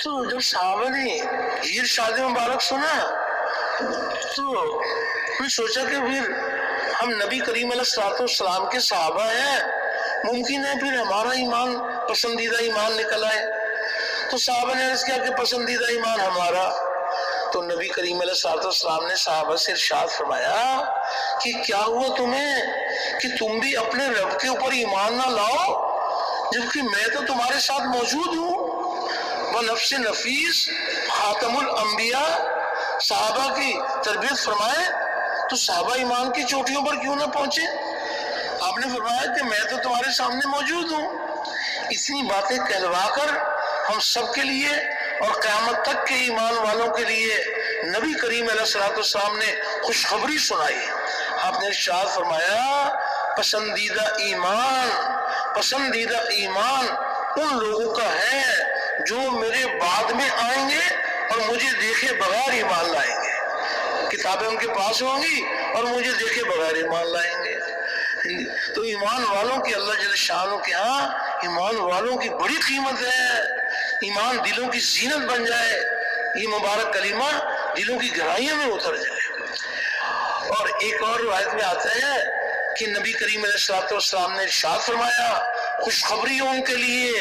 تو جب صحابہ نے یہ ارشاد مبارک سنا تو انہوں نے سوچا کہ پھر ہم نبی کریم علیہ السلام کے صحابہ ہیں، ممکن ہے پھر ہمارا ایمان پسندیدہ ایمان نکل آئے. تو صحابہ نے عرض کیا کہ پسندیدہ ایمان ہمارا. تو نبی کریم علیہ السلام نے صحابہ سے ارشاد فرمایا کہ کیا ہوا تمہیں کہ تم بھی اپنے رب کے اوپر ایمان نہ لاؤ جبکہ میں تو تمہارے ساتھ موجود ہوں. نفس نفیس خاتم الانبیاء صحابہ کی تربیت فرمائے تو صحابہ ایمان کی چوٹیوں پر کیوں نہ پہنچے. آپ نے فرمایا کہ میں تو تمہارے سامنے موجود ہوں. اتنی باتیں کہلوا کر ہم سب کے لیے اور قیامت تک کے ایمان والوں کے لیے نبی کریم علیہ السلام نے خوشخبری سنائی. آپ نے ارشاد فرمایا پسندیدہ ایمان ان لوگوں کا ہے جو میرے بعد میں آئیں گے اور مجھے دیکھے بغیر ایمان لائیں گے. کتابیں ان کے پاس ہوں گی اور مجھے دیکھے بغیر ایمان لائیں گے. تو ایمان والوں کی اللہ جل شانہ کے ہاں ایمان والوں کی بڑی قیمت ہے. ایمان دلوں کی زینت بن جائے، یہ مبارک کلمہ دلوں کی گہرائیوں میں اتر جائے. اور ایک اور روایت میں آتا ہے کہ نبی کریم علیہ السلام نے ارشاد فرمایا خوشخبری ان کے لیے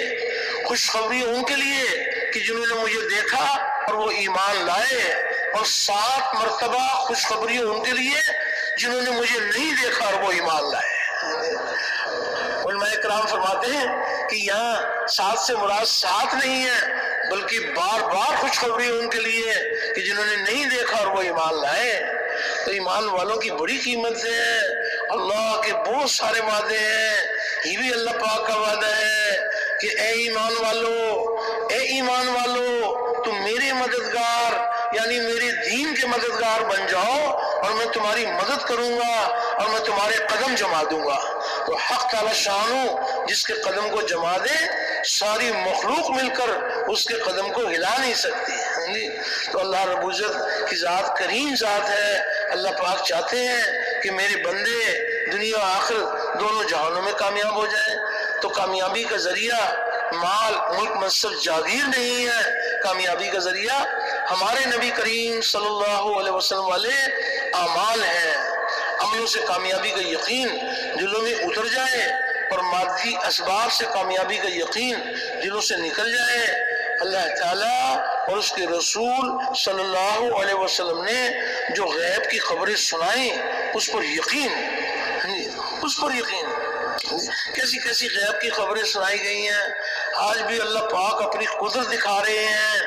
کہ جنہوں نے مجھے دیکھا اور وہ ایمان لائے، اور 7 مرتبہ خوشخبری ان کے لیے جنہوں نے مجھے نہیں دیکھا اور وہ ایمان لائے. علماء کرام فرماتے ہیں کہ یہاں 7 سے مراد 7 نہیں ہے بلکہ بار بار خوشخبری ان کے لیے کہ جنہوں نے نہیں دیکھا اور وہ ایمان لائے. تو ایمان والوں کی بڑی قیمت ہے. اللہ کے بہت سارے وعدے ہیں. یہ بھی اللہ پاک کا وعدہ ہے کہ اے ایمان والو تم میرے مددگار یعنی میرے دین کے مددگار بن جاؤ اور میں تمہاری مدد کروں گا اور میں تمہارے قدم جما دوں گا. تو حق تعالی شانو جس کے قدم کو جما دے ساری مخلوق مل کر اس کے قدم کو ہلا نہیں سکتی. تو اللہ رب العزت کی ذات کریم ذات ہے. اللہ پاک چاہتے ہیں کہ میرے بندے دنیا و آخرت دونوں جہانوں میں کامیاب ہو جائیں. تو کامیابی کا ذریعہ مال ملک منصب جاگیر نہیں ہے. کامیابی کا ذریعہ ہمارے نبی کریم صلی اللہ علیہ وسلم والے اعمال ہیں. عملوں سے کامیابی کا یقین دلوں میں اتر جائے اور مادی اسباب سے کامیابی کا یقین دلوں سے نکل جائے. اللہ تعالیٰ اور اس کے رسول صلی اللہ علیہ وسلم نے جو غیب کی خبریں سنائیں اس پر یقین کیسی کیسی غیب کی خبریں سنائی گئی ہیں. آج بھی اللہ پاک اپنی قدرت دکھا رہے ہیں.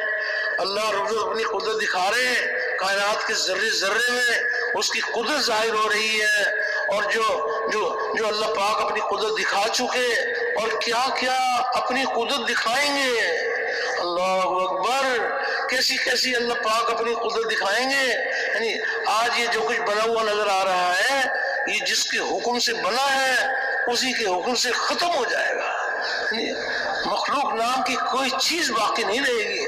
اللہ رب اپنی قدرت دکھا رہے ہیں. کائنات کے ذرے ذرے میں اس کی قدرت ظاہر ہو رہی ہے. اور جو اللہ پاک اپنی قدرت دکھا چکے اور کیا کیا اپنی قدرت دکھائیں گے. اللہ اکبر. کیسی کیسی اللہ پاک اپنی قدرت دکھائیں گے. یعنی آج یہ جو کچھ بنا ہوا نظر آ رہا ہے یہ جس کے حکم سے بنا ہے اسی کے حکم سے ختم ہو جائے گا. مخلوق نام کی کوئی چیز باقی نہیں رہے گی.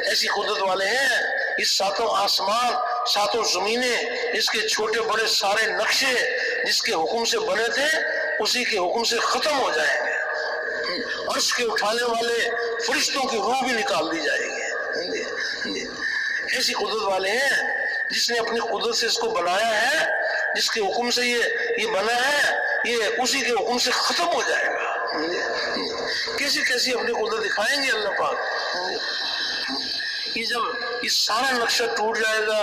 ایسی قدرت والے ہیں. اس 7 آسمان 7 زمینیں اس کے چھوٹے بڑے سارے نقشے جس کے حکم سے بنے تھے اسی کے حکم سے ختم ہو جائیں گے. عرش کے اٹھانے والے فرشتوں کی روح بھی نکال دی جائے گی. ایسی قدرت والے ہیں جس نے اپنی قدرت سے اس کو بنایا ہے. جس کے حکم سے یہ بنا ہے یہ اسی کے حکم سے ختم ہو جائے گا. کیسی کیسی اپنی قدرت دکھائیں گے اللہ پاک. یہ جب یہ سارا نقشہ ٹوٹ جائے گا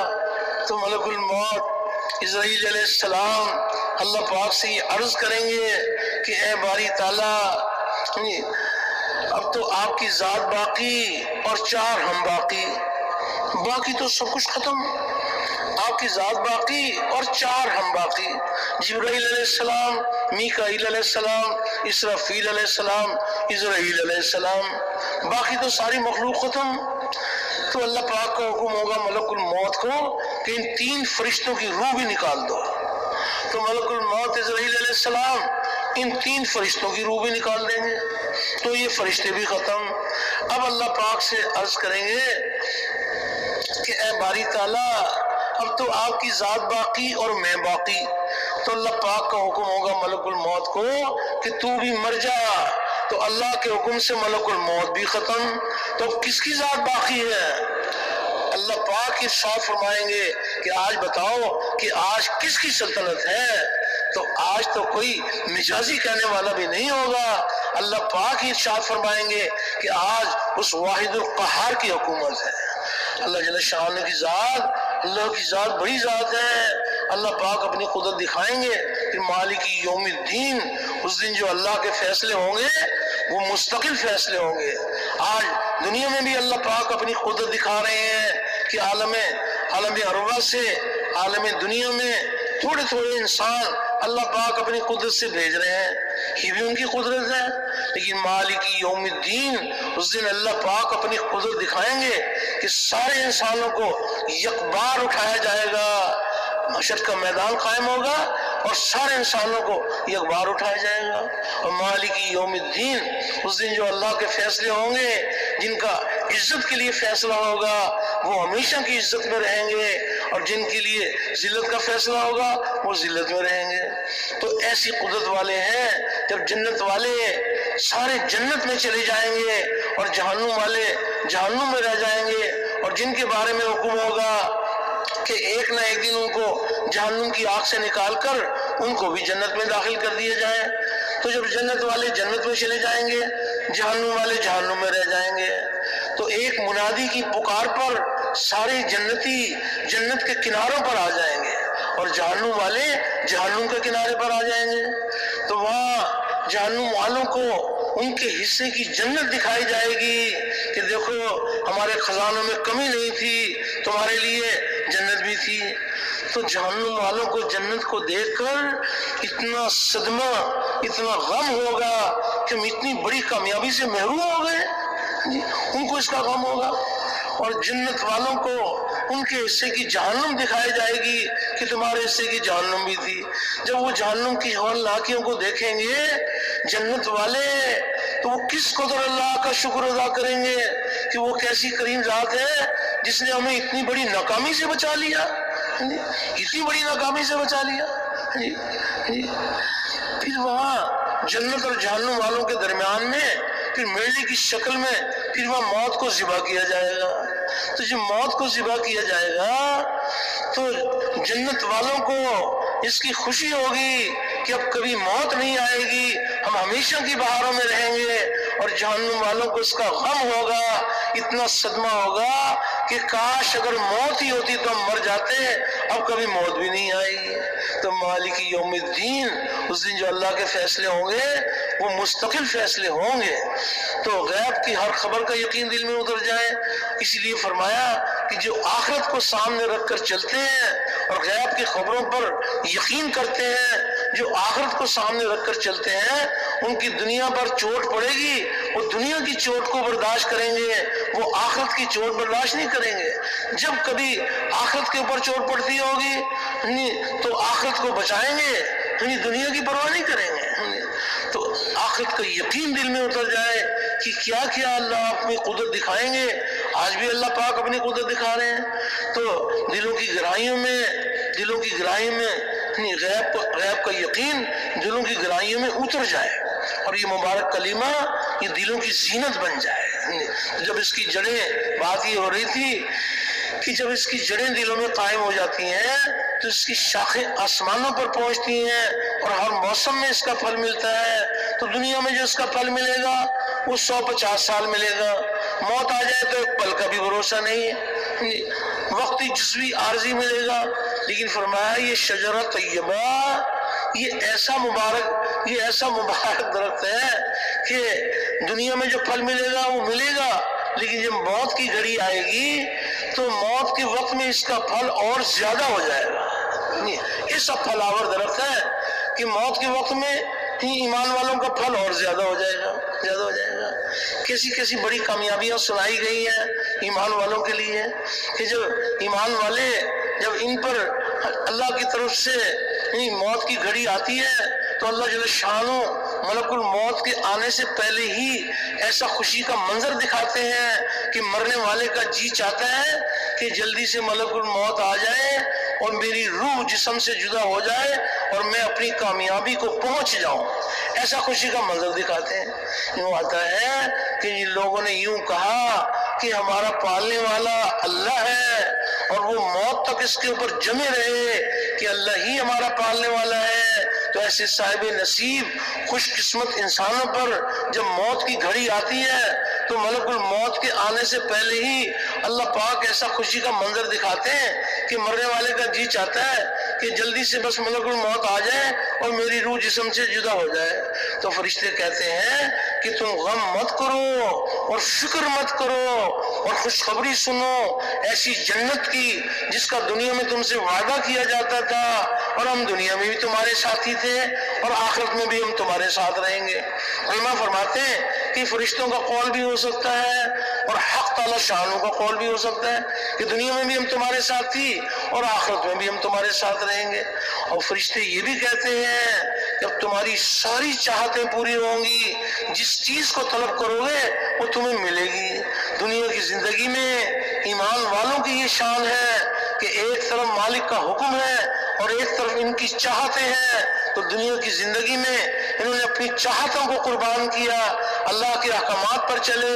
تو ملک الموت اسرائیل علیہ السلام اللہ پاک سے یہ عرض کریں گے کہ اے باری تعالیٰ اب تو آپ کی ذات باقی اور 4 ہم باقی تو سب کچھ ختم. آپ کی ذات باقی اور 4 ہم باقی. جبرائیل علیہ السلام، میکائیل علیہ السلام، اسرافیل علیہ السلام، اسرائیل علیہ السلام. باقی تو ساری مخلوق ختم. تو اللہ پاک کا حکم ہوگا ملک الموت کو کہ ان 3 فرشتوں کی روح بھی نکال دو. تو ملک الموت عزرائیل علیہ السلام ان 3 فرشتوں کی روح بھی نکال دیں گے. تو یہ فرشتے بھی ختم. اب اللہ پاک سے عرض کریں گے کہ اے باری تعالیٰ اب تو آپ کی ذات باقی اور میں باقی. تو اللہ پاک کا حکم ہوگا ملک الموت کو کہ تو بھی مر جا. تو اللہ کے حکم سے ملک الموت بھی ختم. تو اب کس کی ذات باقی ہے؟ اللہ پاک ارشاد فرمائیں گے کہ آج بتاؤ کہ آج کس کی سلطنت ہے. تو آج تو کوئی مجازی کہنے والا بھی نہیں ہوگا. اللہ پاک ارشاد فرمائیں گے کہ آج اس واحد القہار کی حکومت ہے. اللہ جل شانہ کی ذات، اللہ کی ذات بڑی ذات ہے. اللہ پاک اپنی قدرت دکھائیں گے کہ مالک یوم الدین، اس دن جو اللہ کے فیصلے ہوں گے وہ مستقل فیصلے ہوں گے. آج دنیا میں بھی اللہ پاک اپنی قدرت دکھا رہے ہیں کہ عالم عربہ سے عالم دنیا میں تھوڑے تھوڑے انسان اللہ پاک اپنی قدرت سے بھیج رہے ہیں. یہ بھی ان کی قدرت ہے. لیکن مالک یوم الدین، اس دن اللہ پاک اپنی قدرت دکھائیں گے کہ سارے انسانوں کو یک بار اٹھایا جائے گا. محشر کا میدان قائم ہوگا اور سارے انسانوں کو یک بار اٹھایا جائے گا. اور مالک یوم الدین، اس دن جو اللہ کے فیصلے ہوں گے، جن کا عزت کے لیے فیصلہ ہوگا وہ ہمیشہ کی عزت میں رہیں گے، اور جن کے لیے ذلت کا فیصلہ ہوگا وہ ذلت میں رہیں گے. تو ایسی قدرت والے ہیں. جب جنت والے سارے جنت میں چلے جائیں گے اور جہنم والے جہنم میں رہ جائیں گے، اور جن کے بارے میں حکم ہوگا کہ ایک نہ ایک دن ان کو جہنم کی آگ سے نکال کر ان کو بھی جنت میں داخل کر دیا جائے. تو جب جنت والے جنت میں چلے جائیں گے، جہنم والے جہنم میں رہ جائیں گے. تو ایک منادی کی پکار پر سارے جنتی جنت کے کناروں پر آ جائیں گے اور جہنم والے جہنم کے کنارے پر آ جائیں گے. تو وہاں جہنم والوں کو ان کے حصے کی جنت دکھائی جائے گی کہ دیکھو ہمارے خزانوں میں کمی نہیں تھی، تمہارے لیے جنت بھی تھی. تو جہنم والوں کو جنت کو دیکھ کر اتنا صدمہ، اتنا غم ہوگا کہ ہم اتنی بڑی کامیابی سے محروم ہو گئے. ان کو اس کا غم ہوگا. اور جنت والوں کو ان کے حصے کی جہنم دکھائی جائے گی کہ تمہارے حصے کی جہنم بھی تھی. جب وہ جہنم کی ہولناکیوں کو دیکھیں گے جنت والے، تو وہ کس قدر اللہ کا شکر ادا کریں گے کہ وہ کیسی کریم ذات ہے جس نے ہمیں اتنی بڑی ناکامی سے بچا لیا، اتنی بڑی ناکامی سے بچا لیا. پھر وہاں جنت اور جہنم والوں کے درمیان میں پھر میلے کی شکل میں پھر وہاں موت کو ذبح کیا جائے گا. تو جب موت کو ذبح کیا جائے گا تو جنت والوں کو اس کی خوشی ہوگی کہ اب کبھی موت نہیں آئے گی، ہم ہمیشہ کی بہاروں میں رہیں گے. اور جہنم والوں کو اس کا غم ہوگا، اتنا صدمہ ہوگا کہ کاش اگر موت ہی ہوتی تو ہم مر جاتے، اب کبھی موت بھی نہیں آئے گی. تو مالک یوم الدین، اس دن جو اللہ کے فیصلے ہوں گے وہ مستقل فیصلے ہوں گے. تو غیب کی ہر خبر کا یقین دل میں اتر جائے. اسی لیے فرمایا کہ جو آخرت کو سامنے رکھ کر چلتے ہیں اور غیب کی خبروں پر یقین کرتے ہیں، جو آخرت کو سامنے رکھ کر چلتے ہیں، ان کی دنیا پر چوٹ پڑے گی وہ دنیا کی چوٹ کو برداشت کریں گے، وہ آخرت کی چوٹ برداشت نہیں کریں گے. جب کبھی آخرت کے اوپر چوٹ پڑتی ہوگی تو آخرت کو بچائیں گے، دنیا کی پرواہ نہیں کریں گے. تو آخرت کا یقین دل میں اتر جائے کہ کیا کیا اللہ اپنی قدرت دکھائیں گے. آج بھی اللہ پاک اپنی قدرت دکھا رہے ہیں. تو دلوں کی گہرائیوں میں غیب کا یقین دلوں کی گہرائیوں میں اتر جائے اور یہ مبارک کلمہ یہ دلوں کی زینت بن جائے. جب اس کی جڑیں، بات یہ ہو رہی تھی کہ جب اس کی جڑیں دلوں میں قائم ہو جاتی ہیں تو اس کی شاخیں آسمانوں پر پہنچتی ہیں اور ہر موسم میں اس کا پھل ملتا ہے. تو دنیا میں جو اس کا پھل ملے گا وہ 150 سال ملے گا. موت آ جائے تو ایک پل کا بھی بھروسہ نہیں ہے، وقتی جزوی عارضی ملے گا. لیکن فرمایا یہ شجرہ طیبہ، یہ ایسا مبارک درخت ہے کہ دنیا میں جو پھل ملے گا وہ ملے گا، لیکن جب موت کی گھڑی آئے گی تو موت کے وقت میں اس کا پھل اور زیادہ ہو جائے گا. ایسا پھلاور درخت ہے کہ موت کے وقت میں ایمان والوں کا پھل اور زیادہ ہو جائے گا، زیادہ ہو جائے گا۔ کیسی کیسی بڑی کامیابیاں سنائی گئی ہیں ایمان والوں کے لیے کہ جب ایمان والے، جب ان پر اللہ کی طرف سے موت کی گھڑی آتی ہے تو اللہ جل شانہ ملک الموت کے آنے سے پہلے ہی ایسا خوشی کا منظر دکھاتے ہیں کہ مرنے والے کا جی چاہتا ہے کہ جلدی سے ملک الموت آ جائے اور میری روح جسم سے جدا ہو جائے اور میں اپنی کامیابی کو پہنچ جاؤں۔ ایسا خوشی کا منظر دکھاتے ہیں۔ یوں آتا ہے کہ جن لوگوں نے یوں کہا کہ ہمارا پالنے والا اللہ ہے اور وہ موت تک اس کے اوپر جمے رہے کہ اللہ ہی ہمارا پالنے والا ہے، تو ایسے صاحب نصیب خوش قسمت انسانوں پر جب موت کی گھڑی آتی ہے تو ملک الموت کے آنے سے پہلے ہی اللہ پاک ایسا خوشی کا منظر دکھاتے ہیں کہ مرنے والے کا جی چاہتا ہے کہ جلدی سے بس ملک الموت آ جائے اور میری روح جسم سے جدا ہو جائے۔ تو فرشتے کہتے ہیں کہ تم غم مت کرو اور فکر مت کرو اور خوشخبری سنو ایسی جنت کی جس کا دنیا میں تم سے وعدہ کیا جاتا تھا، اور ہم دنیا میں بھی تمہارے ساتھی تھے اور آخرت میں بھی ہم تمہارے ساتھ رہیں گے۔ علماء فرماتے ہیں کہ فرشتوں کا قول بھی ہو سکتا ہے اور حق تعالی شانوں کا قول بھی ہو سکتا ہے کہ دنیا میں بھی ہم تمہارے ساتھ تھی اور آخرت میں بھی ہم تمہارے ساتھ رہیں گے۔ اور فرشتے یہ بھی کہتے ہیں کہ اب تمہاری ساری چاہتیں پوری ہوں گی، جس چیز کو طلب کرو گے وہ تمہیں ملے گی۔ دنیا کی زندگی میں ایمان والوں کی یہ شان ہے کہ ایک طرف مالک کا حکم ہے اور ایک طرف ان کی چاہتیں ہیں، تو دنیا کی زندگی میں انہوں نے اپنی چاہتوں کو قربان کیا، اللہ کے احکامات پر چلے۔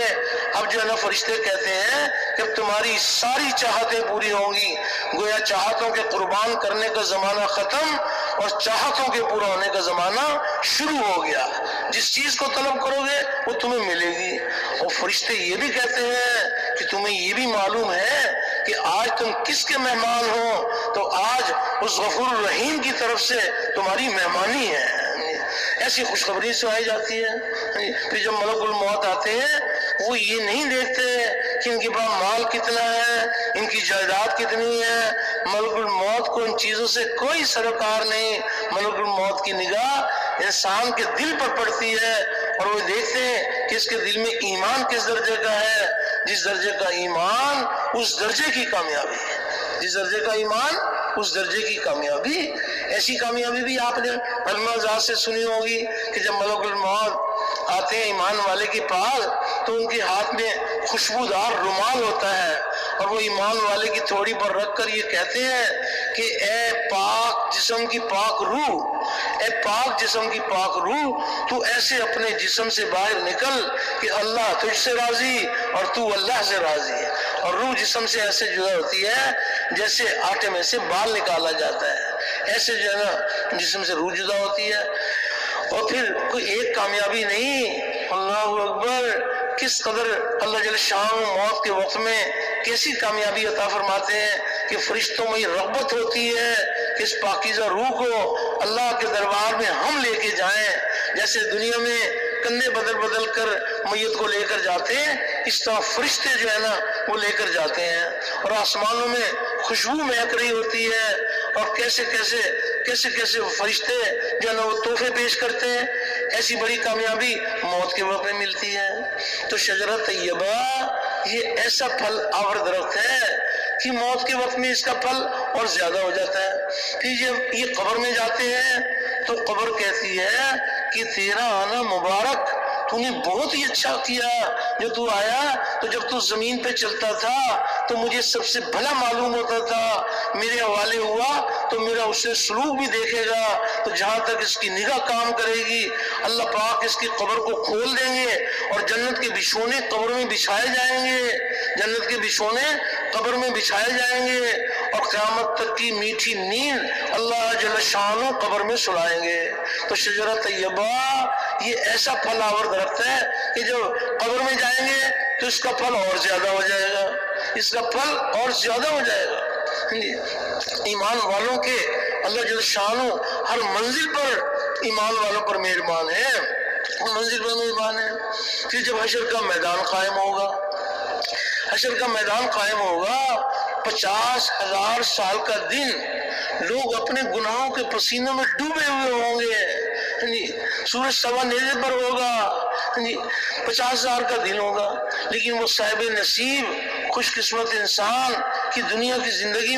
اب جو ہے نا فرشتے کہتے ہیں کہ اب تمہاری ساری چاہتیں پوری ہوں گی، گویا چاہتوں کے قربان کرنے کا زمانہ ختم اور چاہتوں کے پورا ہونے کا زمانہ شروع ہو گیا۔ جس چیز کو طلب کرو گے وہ تمہیں ملے گی۔ اور فرشتے یہ بھی کہتے ہیں کہ تمہیں یہ بھی معلوم ہے کہ آج تم کس کے مہمان ہو، تو آج اس غفور الرحیم کی طرف سے تمہاری مہمانی ہے۔ ایسی خوشخبری سنائی جاتی ہے۔ پھر جب ملک الموت آتے ہیں وہ یہ نہیں دیکھتے کہ ان کے پاس مال کتنا ہے، ان کی جائیداد کتنی ہے، ملک الموت کو ان چیزوں سے کوئی سروکار نہیں۔ ملک الموت کی نگاہ انسان کے دل پر پڑتی ہے اور وہ دیکھتے ہیں کہ اس کے دل میں ایمان کس درجے کا ہے۔ جس درجے کا ایمان اس درجے کی کامیابی ہے، جس درجے کا ایمان اس درجے کی کامیابی۔ ایسی کامیابی بھی آپ نے علماء ذات سے سنی ہوگی کہ جب ملک الموت آتے ہیں ایمان والے کے پاس تو ان کے ہاتھ میں خوشبودار رومال ہوتا ہے اور وہ ایمان والے کی تھوڑی پر رکھ کر یہ کہتے ہیں کہ اے پاک جسم کی پاک روح، اے پاک جسم کی پاک روح، تو ایسے اپنے جسم سے باہر نکل کہ اللہ تجھ سے راضی اور تو اللہ سے راضی ہے۔ اور روح جسم سے ایسے جدا ہوتی ہے جیسے آٹے میں سے بال نکالا جاتا ہے، ایسے جو ہے نا جسم سے روح جدا ہوتی ہے۔ اور پھر کوئی ایک کامیابی نہیں، اللہ اکبر، کس قدر اللہ جل شان موت کے وقت میں کیسی کامیابی عطا فرماتے ہیں کہ فرشتوں میں رغبت ہوتی ہے کہ اس پاکیزہ روح کو اللہ کے دربار میں ہم لے کے جائیں۔ جیسے دنیا میں کندھے بدل بدل کر میت کو لے کر جاتے ہیں، اس طرح فرشتے جو ہے نا وہ لے کر جاتے ہیں، اور آسمانوں میں خوشبو مہک رہی ہوتی ہے، اور کیسے کیسے فرشتے جو ہے نا وہ تحفے پیش کرتے ہیں۔ ایسی بڑی کامیابی موت کے وقت میں ملتی ہے۔ تو شجرہ طیبہ یہ ایسا پھل آور درخت ہے کہ موت کے وقت میں اس کا پھل اور زیادہ ہو جاتا ہے۔ پھر جب یہ قبر میں جاتے ہیں تو قبر کہتی ہے کہ تیرا آنا مبارک، تو نے بہت ہی اچھا کیا جو تو آیا، تو جب تو زمین پہ چلتا تھا تو مجھے سب سے بھلا معلوم ہوتا تھا، میرے حوالے ہوا تو میرا اس سے سلوک بھی دیکھے گا، تو جہاں تک اس کی نگاہ کام کرے گی اللہ پاک اس کی قبر کو کھول دیں گے اور جنت کے بچھونے قبر میں بچھائے جائیں گے، جنت کے بچھونے قبر میں بچھائے جائیں گے، اور قیامت تک کی میٹھی نیند اللہ جل شانہ قبر میں سلائیں گے۔ تو شجرہ طیبہ یہ ایسا پھل آور درخت ہے کہ جو قبر میں جائیں گے تو اس کا پھل اور زیادہ ہو جائے گا، اس کا پھل اور زیادہ ہو جائے گا۔ ایمان والوں کے اللہ جل شانہ ہر منزل پر ایمان والوں پر مہربان ہے، ہر منزل پر مہربان ہے۔ پھر جب حشر کا میدان قائم ہوگا، حشر کا میدان قائم ہوگا، 50,000 سال کا دن لوگ اپنے گناہوں کے پسینوں میں ڈوبے ہوئے ہوں گے، سورج سوا نیزے پر ہوگا، 50,000 کا دن ہوگا، لیکن وہ صاحب نصیب خوش قسمت انسان کی دنیا کی زندگی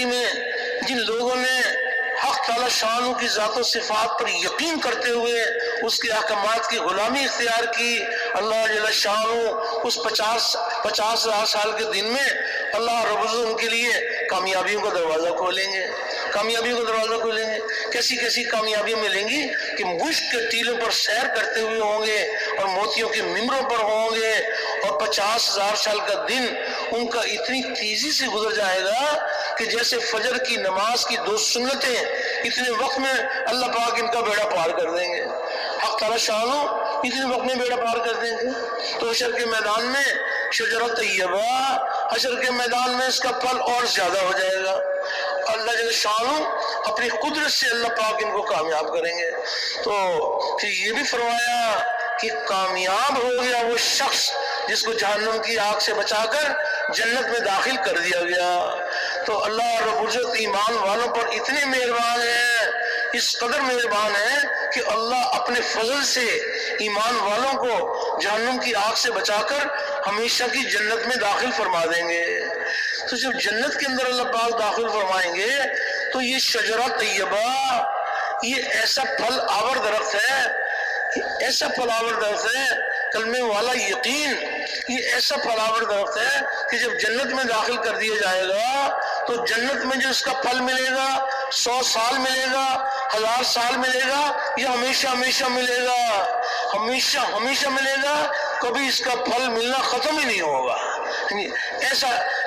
میں جن لوگوں نے حق تعالی شان کی ذات و صفات پر یقین کرتے ہوئے اس کے احکامات کی غلامی اختیار کی، اللہ جل شانہ اس 50,000 سال کے دن میں اللہ رب العزت ان کے لیے کامیابیوں کا دروازہ کھولیں گے، کیسی کیسی کامیابیاں ملیں گی کہ مشک کے ٹیلوں پر سیر کرتے ہوئے ہوں گے اور موتیوں کے ممبروں پر ہوں گے، اور 50,000 سال کا دن ان کا اتنی تیزی سے گزر جائے گا کہ جیسے فجر کی نماز کی 2 سنتیں اتنے وقت میں اللہ پاک ان کا بیڑا پار کر دیں گے، حق تعالی شانہ اتنے وقت میں بیڑا پار کر دیں گے۔ تو حشر کے میدان میں شجرہ طیبہ، حشر کے میدان میں اس کا پھل اور زیادہ ہو جائے گا، اللہ جل شانہ اپنی قدرت سے اللہ پاک ان کو کامیاب کریں گے۔ تو پھر یہ بھی فرمایا کہ کامیاب ہو گیا وہ شخص جس کو جہنم کی آگ سے بچا کر جنت میں داخل کر دیا گیا۔ تو اللہ رب العزت ایمان والوں پر اتنے مہربان ہیں، اس قدر مہربان ہے کہ اللہ اپنے فضل سے ایمان والوں کو جہنم کی آگ سے بچا کر ہمیشہ کی جنت میں داخل فرما دیں گے۔ تو جب جنت کے اندر اللہ پاک داخل فرمائیں گے تو یہ شجرہ طیبہ، یہ ایسا پھل آور درخت ہے، کلمے والا یقین، یہ ایسا پھل آور درخت ہے کہ جب جنت میں داخل کر دیا جائے گا تو جنت میں جو اس کا پھل ملے گا 100 سال ملے گا، 1000 سال ملے گا، یہ ہمیشہ ملے گا، ہمیشہ ملے گا، کبھی اس کا پھل ملنا ختم ہی نہیں ہوگا۔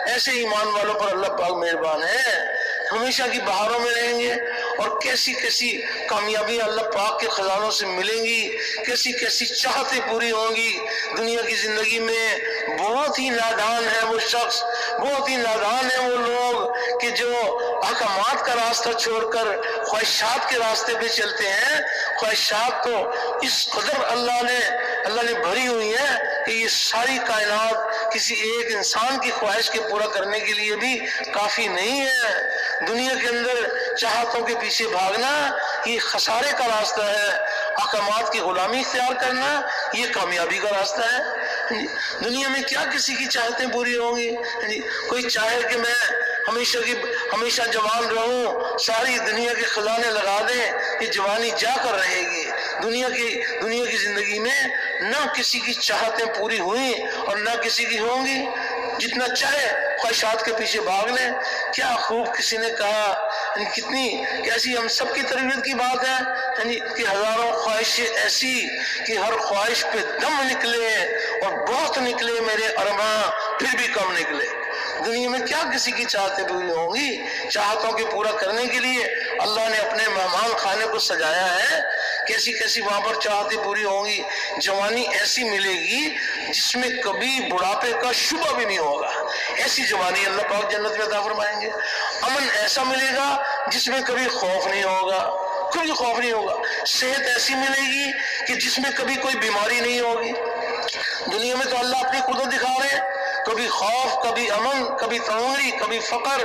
ایسے ایمان والوں پر اللہ پاک مہربان ہے، ہمیشہ کی بہاروں میں رہیں گے، اور کیسی کیسی کامیابیاں اللہ پاک کے خزانوں سے ملیں گی، کیسی کیسی چاہتیں پوری ہوں گی دنیا کی زندگی میں۔ بہت ہی نادان ہے وہ شخص، بہت ہی نادان ہے وہ لوگ کہ جو احکامات کا راستہ چھوڑ کر خواہشات کے راستے پہ چلتے ہیں۔ خواہشات تو اس قدر اللہ نے بھری ہوئی ہیں کہ یہ ساری کائنات کسی ایک انسان کی خواہش کے پورا کرنے کے لیے بھی کافی نہیں ہے۔ دنیا کے اندر چاہتوں کے پیچھے بھاگنا یہ خسارے کا راستہ ہے، احکامات کی غلامی اختیار کرنا یہ کامیابی کا راستہ ہے۔ دنیا میں کیا کسی کی چاہتیں پوری ہوں گی؟ کوئی چاہے کہ میں ہمیشہ جوان رہوں، ساری دنیا کے خزانے لگا دیں، یہ جوانی جا کر رہے گی۔ دنیا کی زندگی میں نہ کسی کی چاہتیں پوری ہوئیں اور نہ کسی کی ہوں گی، جتنا چاہے خواہشات کے پیچھے بھاگ لیں۔ کیا خوب کسی نے کہا، کتنی کیسی ہم سب کی تربیت کی بات ہے کہ ہزاروں خواہشیں ایسی کہ ہر خواہش پہ دم نکلے اور بہت نکلے میرے ارماں پھر بھی کم نکلے۔ دنیا میں کیا کسی کی چاہتیں پوری ہوں گی؟ چاہتوں کے پورا کرنے کے لیے اللہ نے اپنے مہمان خانے کو سجایا ہے، کیسی کیسی وہاں پر چاہتیں پوری ہوں گی۔ جوانی ایسی ملے گی جس میں کبھی بڑھاپے کا شبہ بھی نہیں ہوگا، ایسی جوانی اللہ پاک جنت میں عطا فرمائیں گے۔ امن ایسا ملے گا جس میں کبھی خوف نہیں ہوگا، صحت ایسی ملے گی کہ جس میں کبھی کوئی بیماری نہیں ہوگی۔ دنیا میں تو اللہ اپنی قدرت دکھا رہے ہیں، کبھی خوف، کبھی امن، کبھی تنگی، کبھی فقر،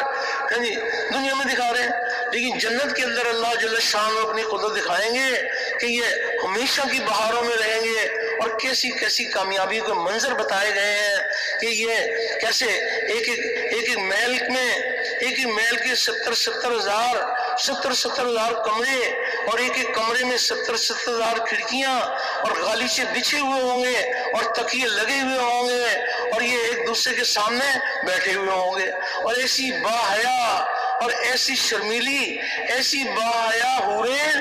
دنیا میں دکھا رہے ہیں۔ لیکن جنت کے اندر اللہ جل شان اپنی قدرت دکھائیں گے کہ یہ ہمیشہ کی بہاروں میں رہیں گے، اور کیسی کیسی کامیابی کے منظر بتائے گئے ہیں کہ یہ کیسے ایک محل کے 70 ہزار کمرے، اور ایک کمرے میں 70 ہزار کھڑکیاں، اور غالیچے بچھے ہوئے ہوں گے اور تکیے لگے ہوئے ہوں گے، اور یہ ایک دوسرے کے سامنے بیٹھے ہوئے ہوں گے، اور ایسی باحیا اور ایسی شرمیلی، ایسی باحیا حوریں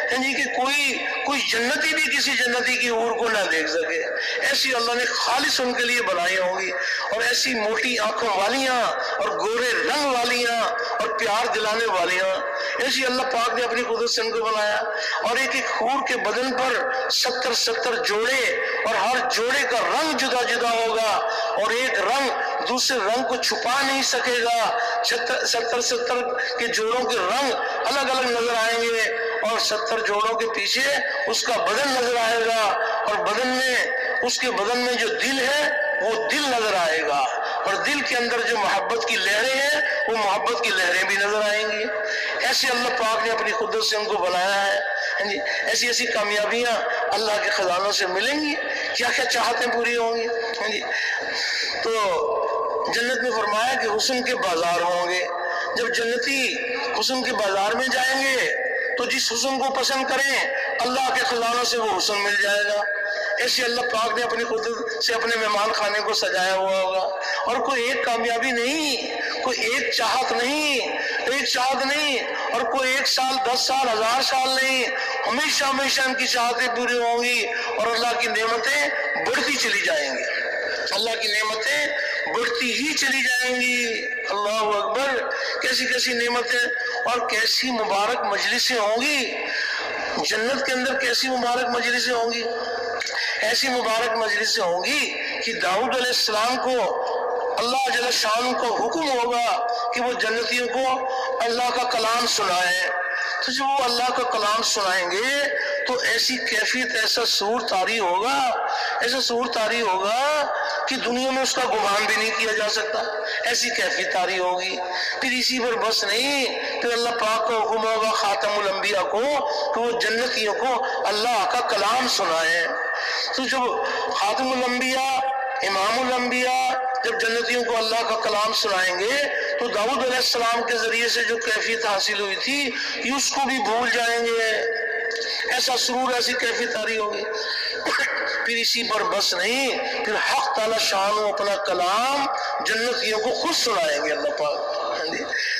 کہ کوئی جنتی بھی کسی جنتی کی حور کو نہ دیکھ سکے، ایسی اللہ نے خالص ان کے لیے بنائی ہوں گی، اور ایسی موٹی آنکھوں والیاں اور گورے رنگ والیاں اور پیار دلانے والیاں، ایسی اللہ پاک نے اپنی قدرت سے ان کو بنایا۔ اور ایک حور کے بدن پر 70 جوڑے، اور ہر جوڑے کا رنگ جدا جدا ہوگا، اور ایک رنگ دوسرے رنگ کو چھپا نہیں سکے گا۔ 70 کے جوڑوں کے رنگ الگ الگ نظر آئیں گے، اور 70 جوڑوں کے پیچھے اس کا بدن نظر آئے گا، اور اس کے بدن میں جو دل ہے وہ دل نظر آئے گا، اور دل کے اندر جو محبت کی لہریں ہیں وہ محبت کی لہریں بھی نظر آئیں گی۔ ایسے اللہ پاک نے اپنی قدرت سے ان کو بنایا ہے۔ جی ایسی ایسی کامیابیاں اللہ کے خزانوں سے ملیں گی، کیا کیا چاہتیں پوری ہوں گی۔ جی تو جنت میں فرمایا کہ حسن کے بازار ہوں گے، جب جنتی حسن کے بازار میں جائیں گے تو جس حسن کو پسند کریں اللہ کے خزانوں سے وہ حسن مل جائے گا۔ ایسے اللہ پاک نے اپنی قدرت سے اپنے مہمان خانے کو سجایا ہوا ہوگا، اور کوئی ایک کامیابی نہیں، کوئی ایک چاہت نہیں، اور کوئی 1 سال 10 سال 1000 سال نہیں، ہمیشہ ہمیشہ ان کی چاہتیں پوری ہوں گی اور اللہ کی نعمتیں بڑھتی چلی جائیں گی، اللہ کی نعمتیں بڑھتی ہی چلی جائیں گی۔ اللہ اکبر، کیسی کیسی نعمتیں اور کیسی مبارک مجلسیں ہوں گی جنت کے اندر، کیسی مبارک مجلسیں ہوں گی، ایسی مبارک مجلسیں ہوں گی کہ داؤد علیہ السلام کو اللہ جل شان کو حکم ہوگا کہ وہ جنتیوں کو اللہ کا کلام سنائے، تو جب وہ اللہ کا کلام سنائیں گے تو ایسی کیفیت، ایسا سور طاری ہوگا کہ دنیا میں اس کا گمان بھی نہیں کیا جا سکتا، ایسی کیفیت طاری ہوگی۔ پھر اسی پر بس نہیں، پھر اللہ پاک کا حکم ہوگا خاتم الانبیاء کو کہ وہ جنتیوں کو اللہ کا کلام سنائے۔ تو جب خاتم الانبیاء، امام الانبیاء جب جنتیوں کو اللہ کا کلام سنائیں گے تو داؤد علیہ السلام کے ذریعے سے جو کیفیت حاصل ہوئی تھی یہ اس کو بھی بھول جائیں گے، ایسا سرور، ایسی کیفیت طاری ہوگی۔ پھر اسی پر بس نہیں، پھر حق تعالی شان اپنا کلام جنتیوں کو خود سنائیں گے اللہ پاک۔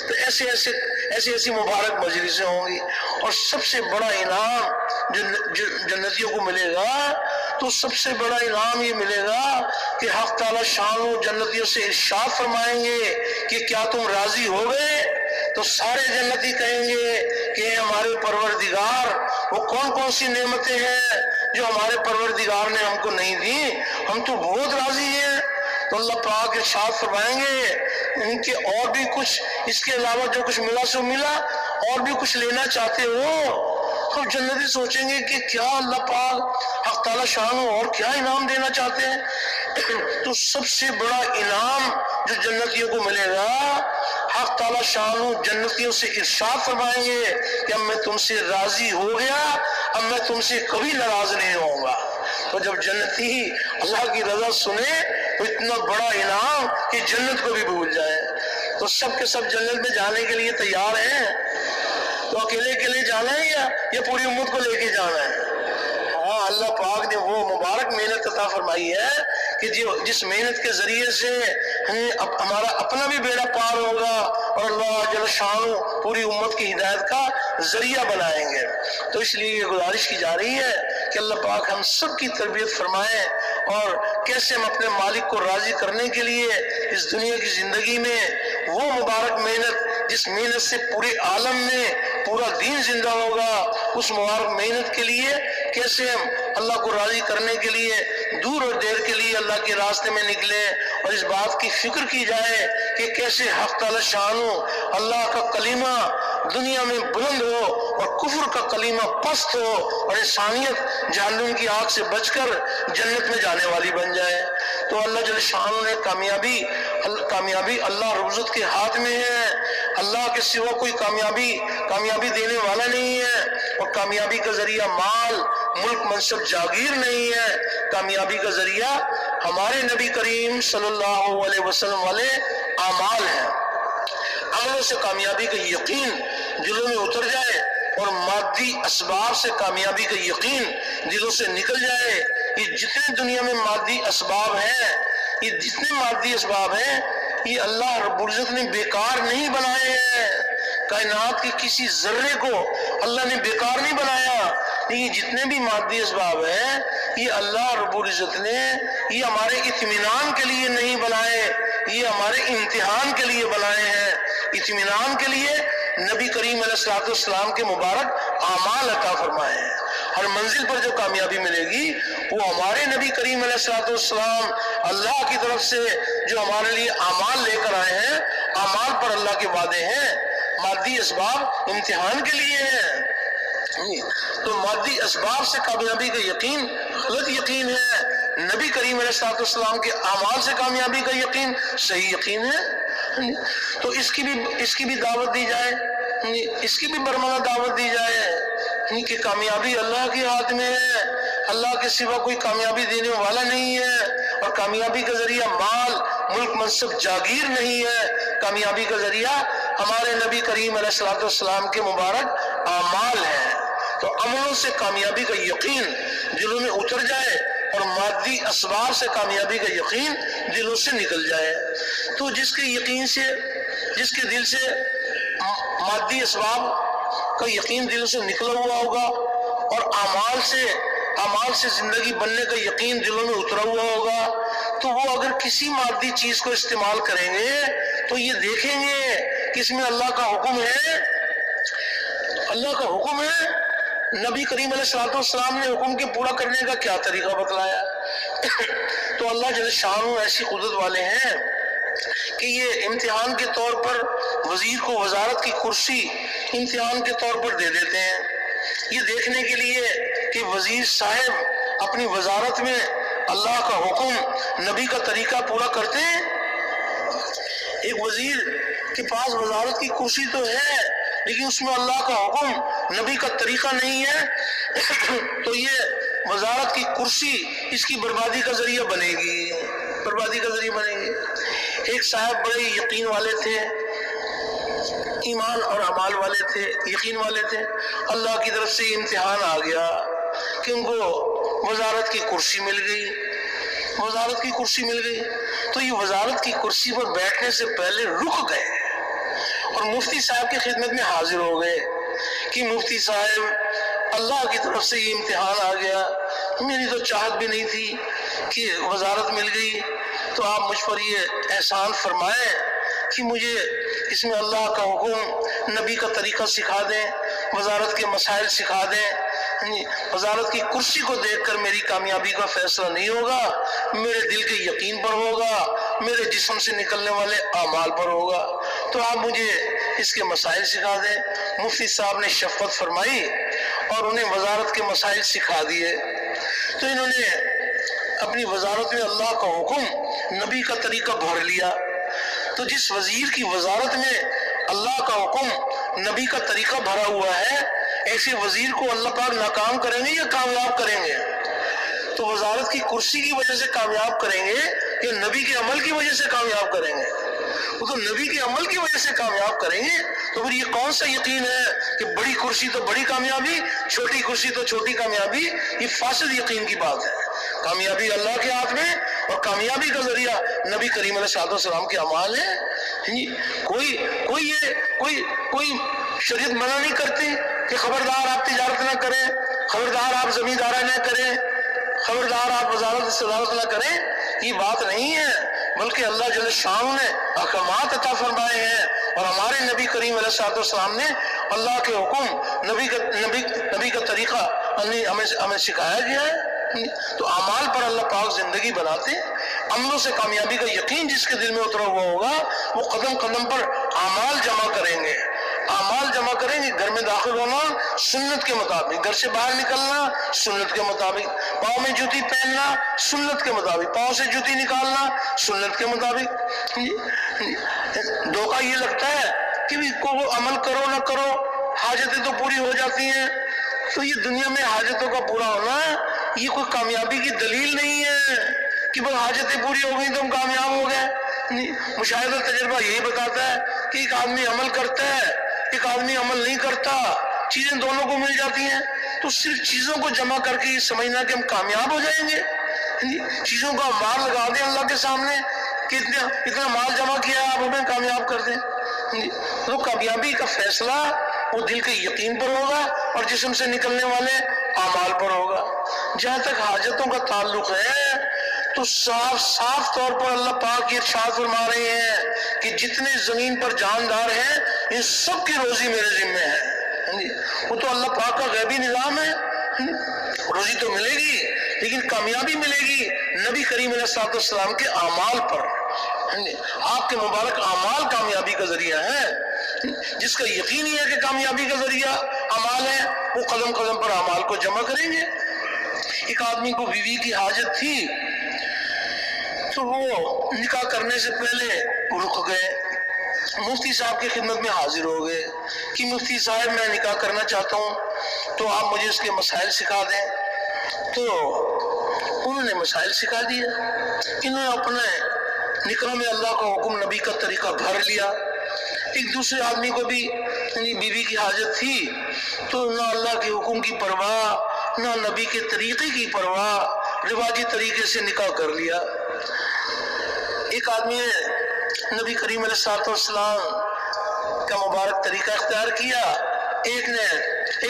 تو ایسی مبارک مجلسیں ہوں گی، اور سب سے بڑا انعام جو جنتیوں کو ملے گا، تو سب سے بڑا انعام یہ ملے گا کہ حق تعالی شان جنتیوں سے ارشاد فرمائیں گے کہ کیا تم راضی ہو گئے؟ تو سارے جنتی کہیں گے کہ ہمارے پروردگار وہ کون سی نعمتیں ہیں جو ہمارے پروردگار نے ہم کو نہیں دی، ہم تو بہت راضی ہیں۔ تو اللہ پاک ارشاد فرمائیں گے ان کے اور بھی کچھ، اس کے علاوہ جو کچھ ملا سو ملا، اور بھی کچھ لینا چاہتے ہو؟ تو جنتی سوچیں گے کہ کیا اللہ پاک حق تعالی شان اور کیا انعام دینا چاہتے ہیں؟ تو سب سے بڑا انعام جو جنتیوں کو ملے گا، حق تعالی شان جنتیوں سے ارشاد فرمائیں گے کہ اب میں تم سے راضی ہو گیا، اب میں تم سے کبھی ناراض نہیں ہوں گا۔ تو جب جنتی اللہ کی رضا سنے تو اتنا بڑا انعام کہ جنت کو بھی بھول جائے۔ تو سب کے سب جنت میں جانے کے لیے تیار ہیں؟ تو اکیلے جانا ہے یا پوری امت کو لے کے جانا ہے؟ ہاں، اللہ پاک نے وہ مبارک محنت عطا فرمائی ہے کہ جس محنت کے ذریعے سے ہمارا اپنا بھی بیڑا پار ہوگا اور اللہ جل شان پوری امت کی ہدایت کا ذریعہ بنائیں گے۔ تو اس لیے یہ گزارش کی جا رہی ہے کہ اللہ پاک ہم سب کی تربیت فرمائیں، اور کیسے ہم اپنے مالک کو راضی کرنے کے لیے اس دنیا کی زندگی میں وہ مبارک محنت جس محنت سے پورے عالم میں پورا دین زندہ ہوگا، اس مبارک محنت کے لیے کیسے ہم اللہ کو راضی کرنے کے لیے دور اور دیر کے لیے اللہ کے راستے میں نکلیں، اور اس بات کی فکر کی جائے کہ کیسے حق تعالی شان اللہ کا کلمہ دنیا میں بلند ہو اور کفر کا کلمہ پست ہو، اور انسانیت جہنم کی آگ سے بچ کر جنت میں جانے والی بن جائے۔ تو اللہ جل شان نے کامیابی اللہ رب العزت کے ہاتھ میں ہے، اللہ کے سوا کوئی کامیابی دینے والا نہیں ہے، اور کامیابی کا ذریعہ مال، ملک، منصب، جاگیر نہیں ہے۔ کامیابی کا ذریعہ ہمارے نبی کریم صلی اللہ علیہ وسلم والے اعمال ہیں۔ عملوں سے کامیابی کا یقین دلوں میں اتر جائے، اور مادی اسباب سے کامیابی کا یقین دلوں سے نکل جائے۔ یہ جتنے دنیا میں مادی اسباب ہیں، یہ اللہ رب العزت نے بیکار نہیں بنائے ہیں، کائنات کے کسی ذرے کو اللہ نے بیکار نہیں بنایا۔ یہ جتنے بھی مادی اسباب ہیں یہ اللہ رب العزت نے یہ ہمارے اطمینان کے لیے نہیں بنائے، یہ ہمارے امتحان کے لیے بنائے ہیں۔ اطمینان کے لیے نبی کریم علیہ السلام کے مبارک اعمال عطا فرمائے ہیں۔ ہر منزل پر جو کامیابی ملے گی وہ ہمارے نبی کریم علیہ السلام اللہ کی طرف سے جو ہمارے لیے اعمال لے کر آئے ہیں، اعمال پر اللہ کے وعدے ہیں۔ مادی اسباب امتحان کے لیے ہیں، تو مادی اسباب سے کامیابی کا یقین غلط یقین ہے، نبی کریم علیہ السلام کے اعمال سے کامیابی کا یقین صحیح یقین ہے۔ تو اس کی بھی دعوت دی جائے، اس کی بھی برملا دعوت دی جائے کہ کامیابی اللہ کے ہاتھ میں ہے، اللہ کے سوا کوئی کامیابی دینے والا نہیں ہے، اور کامیابی کا ذریعہ مال، ملک، منصب، جاگیر نہیں ہے، کامیابی کا ذریعہ ہمارے نبی کریم علیہ الصلوۃ والسلام کے مبارک اعمال ہیں۔ تو عملوں سے کامیابی کا یقین دلوں میں اتر جائے اور مادی اسباب سے کامیابی کا یقین دلوں سے نکل جائے، تو جس کے دل سے مادی اسباب کا یقین دل سے نکلا ہوا ہوگا اور اعمال سے زندگی بننے کا یقین دلوں میں اترا ہوا ہوگا، تو وہ اگر کسی مادی چیز کو استعمال کریں گے تو یہ دیکھیں گے کہ اس میں اللہ کا حکم ہے، نبی کریم علیہ الصلوۃ والسلام نے حکم کے پورا کرنے کا کیا طریقہ بتلایا۔ تو اللہ جل شانہ ایسی قدرت والے ہیں کہ یہ امتحان کے طور پر وزیر کو وزارت کی کرسی امتحان کے طور پر دے دیتے ہیں، یہ دیکھنے کے لیے کہ وزیر صاحب اپنی وزارت میں اللہ کا حکم، نبی کا طریقہ پورا کرتے ہیں۔ ایک وزیر کے پاس وزارت کی کرسی تو ہے لیکن اس میں اللہ کا حکم، نبی کا طریقہ نہیں ہے، تو یہ وزارت کی کرسی اس کی بربادی کا ذریعہ بنے گی۔ ایک صاحب بڑے یقین والے تھے، ایمان اور اعمال والے تھے، یقین والے تھے، اللہ کی طرف سے امتحان آ گیا کہ ان کو وزارت کی کرسی مل گئی، تو یہ وزارت کی کرسی پر بیٹھنے سے پہلے رک گئے اور مفتی صاحب کی خدمت میں حاضر ہو گئے کہ مفتی صاحب، اللہ کی طرف سے یہ امتحان آ گیا، میری تو چاہت بھی نہیں تھی کہ وزارت مل گئی، تو آپ مجھ پر یہ احسان فرمائیں کہ مجھے اس میں اللہ کا حکم، نبی کا طریقہ سکھا دیں، وزارت کے مسائل سکھا دیں۔ وزارت کی کرسی کو دیکھ کر میری کامیابی کا فیصلہ نہیں ہوگا، میرے دل کے یقین پر ہوگا، میرے جسم سے نکلنے والے اعمال پر ہوگا، تو آپ مجھے اس کے مسائل سکھا دیں۔ مفتی صاحب نے شفقت فرمائی اور انہیں وزارت کے مسائل سکھا دیے، تو انہوں نے اپنی وزارت میں اللہ کا حکم، نبی کا طریقہ بھر لیا۔ تو جس وزیر کی وزارت میں اللہ کا حکم، نبی کا طریقہ بھرا ہوا ہے، ایسے وزیر کو اللہ پاک ناکام کریں گے یا کامیاب کریں گے؟ تو وزارت کی کرسی کی وجہ سے کامیاب کریں گے یا نبی کے عمل کی وجہ سے کامیاب کریں گے؟ وہ تو نبی کے عمل کی وجہ سے کامیاب کریں گے۔ تو پھر یہ کون سا یقین ہے کہ بڑی کرسی تو بڑی کامیابی، چھوٹی کرسی تو چھوٹی کامیابی؟ یہ فاسد یقین کی بات ہے۔ کامیابی اللہ کے ہاتھ میں، اور کامیابی کا ذریعہ نبی کریم علیہ الصلوۃ والسلام کے اعمال ہیں۔ کوئی شریعت منع نہیں کرتی کہ خبردار آپ تجارت نہ کریں، خبردار آپ زمینداری نہ کریں، خبردار آپ وزارت صدارت نہ کریں، یہ بات نہیں ہے، بلکہ اللہ جل شانہ نے احکامات عطا فرمائے ہیں، اور ہمارے نبی کریم علیہ الصلوۃ والسلام نے اللہ کے حکم، نبی کا طریقہ ہمیں سکھایا گیا ہے۔ تو اعمال پر اللہ پاک زندگی بناتے ہیں۔ عملوں سے کامیابی کا یقین جس کے دل میں اترا ہوا ہوگا، وہ قدم قدم پر اعمال جمع کریں گے، گھر میں داخل ہونا سنت کے مطابق، گھر سے باہر نکلنا سنت کے مطابق، پاؤں میں جوتی پہننا سنت کے مطابق، پاؤں سے جوتی نکالنا سنت کے مطابق۔ دھوکہ یہ لگتا ہے کہ وہ عمل کرو نہ کرو حاجتیں تو پوری ہو جاتی ہیں، تو یہ دنیا میں حاجتوں کا پورا ہونا یہ کوئی کامیابی کی دلیل نہیں ہے کہ بس حاجتیں پوری ہو گئی تو ہم کامیاب ہو گئے۔ مشاہدہ تجربہ یہی بتاتا ہے کہ ایک آدمی عمل کرتا ہے، ایک آدمی عمل نہیں کرتا، چیزیں دونوں کو مل جاتی ہیں، تو صرف چیزوں کو جمع کر کے یہ سمجھنا کہ ہم کامیاب ہو جائیں گے، چیزوں کا مال لگا دیں اللہ کے سامنے کہ اتنا مال جمع کیا ہے آپ ہمیں کامیاب کر دیں۔ تو کامیابی کا فیصلہ وہ دل کے یقین پر ہوگا اور جسم سے نکلنے والے اعمال پر ہوگا۔ جہاں تک حاجتوں کا تعلق ہے تو صاف طور پر اللہ پاک یہ ارشاد فرما رہے ہیں کہ جتنے زمین پر جاندار ہیں ان سب کی روزی میرے ذمہ ہے۔ وہ تو اللہ پاک کا غیبی نظام ہے، روزی تو ملے گی لیکن کامیابی ملے گی نبی کریم علیہ الصلوۃ والسلام کے اعمال پر۔ آپ کے مبارک اعمال کامیابی کا ذریعہ ہے۔ جس کا یقین ہی ہے کہ کامیابی کا ذریعہ اعمال ہے، وہ قدم قدم پر اعمال کو جمع کریں گے۔ ایک آدمی کو بیوی کی حاجت تھی تو وہ نکاح کرنے سے پہلے رک گئے، مفتی صاحب کی خدمت میں حاضر ہو گئے کہ مفتی صاحب میں نکاح کرنا چاہتا ہوں، تو آپ مجھے اس کے مسائل سکھا دیں۔ تو انہوں نے مسائل سکھا دیے، انہوں نے اپنے نکاح میں اللہ کا حکم نبی کا طریقہ بھر لیا۔ ایک دوسرے آدمی کو بھی بیوی کی حاجت تھی تو نہ اللہ کے حکم کی پرواہ نہ نبی کے طریقے کی پرواہ، رواجی طریقے سے نکاح کر لیا۔ ایک آدمی نے نبی کریم علیہ السلام کا مبارک طریقہ اختیار کیا، ایک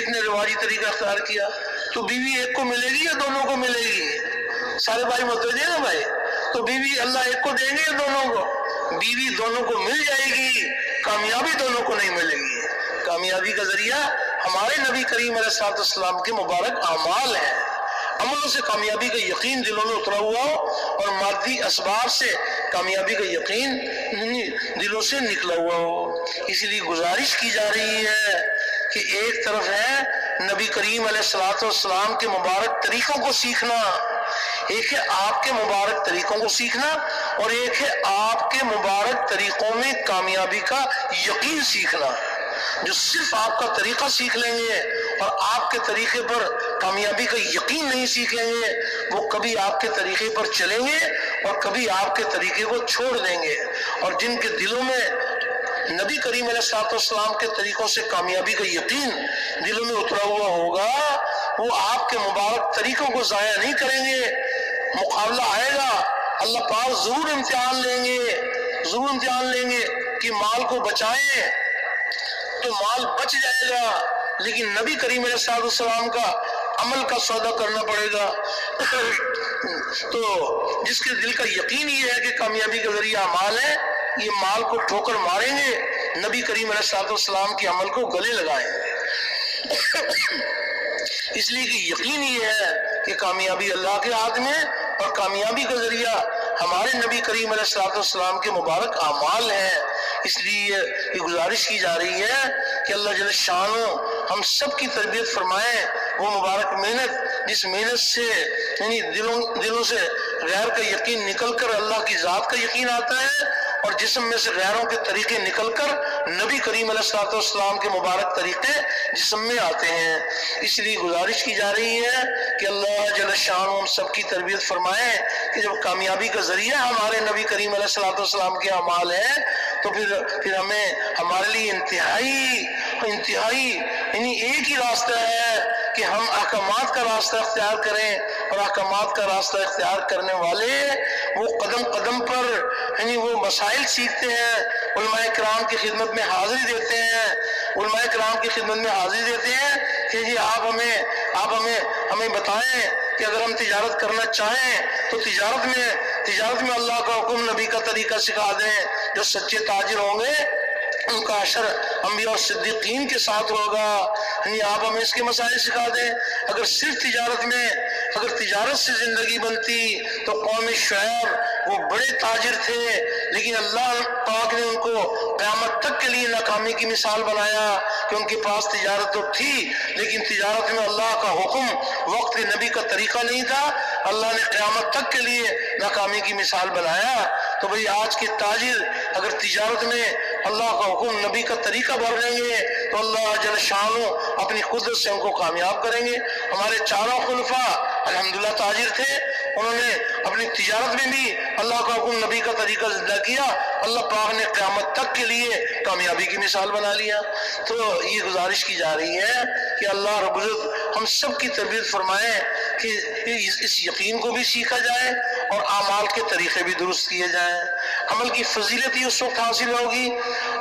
نے رواجی طریقہ اختیار کیا۔ تو بیوی ایک کو ملے گی یا دونوں کو ملے گی؟ سارے بھائی متوجہ ہیں نا بھائی؟ تو بیوی اللہ ایک کو دیں گے یا دونوں کو؟ بیوی دونوں کو مل جائے گی، کامیابی دونوں کو نہیں ملے گی۔ کامیابی کا ذریعہ ہمارے نبی کریم علیہ السلام کے مبارک اعمال ہیں۔ عملوں سے کامیابی کا یقین دلوں میں اترا ہوا ہو اور مادی اسباب سے کامیابی کا یقین دلوں سے نکلا ہوا ہو۔ اسی لیے گزارش کی جا رہی ہے کہ ایک طرف ہے نبی کریم علیہ السلام کے مبارک طریقوں کو سیکھنا، ایک ہے آپ کے مبارک طریقوں کو سیکھنا، اور ایک ہے آپ کے مبارک طریقوں میں کامیابی کا یقین سیکھنا۔ جو صرف آپ کا طریقہ سیکھ لیں گے اور آپ کے طریقے پر کامیابی کا یقین نہیں سیکھیں گے، وہ کبھی آپ کے طریقے پر چلیں گے اور کبھی آپ کے طریقے کو چھوڑ دیں گے۔ اور جن کے دلوں میں نبی کریم علیہ السلام کے طریقوں سے کامیابی کا یقین دلوں میں اترا ہوا ہوگا، وہ آپ کے مبارک طریقوں کو ضائع نہیں کریں گے۔ مقابلہ آئے گا، اللہ پاک ضرور امتحان لیں گے کہ مال کو بچائیں، تو مال بچ جائے گا، لیکن نبی کریم علیہ السلام کا عمل کا سودا کرنا پڑے گا۔ تو جس کے دل کا یقین یہ ہے کہ کامیابی کا ذریعہ مال ہے، یہ مال کو ٹھوکر ماریں گے، نبی کریم علیہ السلام کے عمل کو گلے لگائیں گے۔ اس لیے کہ یقین یہ ہے کہ کامیابی اللہ کے ہاتھ میں، اور کامیابی کا ذریعہ ہمارے نبی کریم علیہ السلام کے مبارک اعمال ہیں۔ اس لیے یہ گزارش کی جا رہی ہے کہ اللہ جل شانہ ہم سب کی تربیت فرمائے، وہ مبارک محنت جس محنت سے یعنی دلوں سے غیر کا یقین نکل کر اللہ کی ذات کا یقین آتا ہے، اور جسم میں سے غیروں کے طریقے نکل کر نبی کریم علیہ السلام کے مبارک طریقے جسم میں آتے ہیں۔ اس لیے گزارش کی جا رہی ہے کہ اللہ جل شانہ ہم سب کی تربیت فرمائے کہ جب کامیابی کا ذریعہ ہمارے نبی کریم علیہ السلام کے اعمال ہیں، تو پھر ہمیں ہمارے لیے انتہائی یعنی ایک ہی راستہ ہے کہ ہم احکامات کا راستہ اختیار کریں، اور احکامات کا راستہ اختیار کرنے والے وہ قدم قدم پر یعنی وہ مسائل سیکھتے ہیں، علماء کرام کی خدمت میں حاضری دیتے ہیں، علماء کرام کی خدمت میں حاضری دیتے ہیں کہ جی آپ ہمیں بتائیں کہ اگر ہم تجارت کرنا چاہیں تو تجارت میں اللہ کا حکم نبی کا طریقہ سکھا دیں۔ جو سچے تاجر ہوں گے ان کا حشر انبیاء اور صدیقین کے ساتھ ہوگا، یعنی آپ ہمیں اس کے مسائل سکھا دیں۔ اگر صرف تجارت سے زندگی بنتی تو قوم شعیب وہ بڑے تاجر تھے، لیکن اللہ پاک نے ان کو قیامت تک کے لیے ناکامی کی مثال بنایا کہ ان کے پاس تجارت تو تھی لیکن تجارت میں اللہ کا حکم وقت کے نبی کا طریقہ نہیں تھا، اللہ نے قیامت تک کے لیے ناکامی کی مثال بنایا۔ تو بھئی آج کے تاجر اگر تجارت میں اللہ کا حکم نبی کا طریقہ بھر لیں گے تو اللہ جل شانہ اپنی قدرت سے ان کو کامیاب کریں گے۔ ہمارے چاروں خلفاء الحمدللہ تاجر تھے، انہوں نے اپنی تجارت میں بھی اللہ کا حکم نبی کا طریقہ زندہ کیا، اللہ پاک نے قیامت تک کے لیے کامیابی کی مثال بنا لیا۔ تو یہ گزارش کی جا رہی ہے کہ اللہ رب العزت ہم سب کی تربیت فرمائے کہ اس یقین کو بھی سیکھا جائے اور اعمال کے طریقے بھی درست کیے جائیں۔ عمل کی فضیلت ہی اس وقت حاصل ہوگی،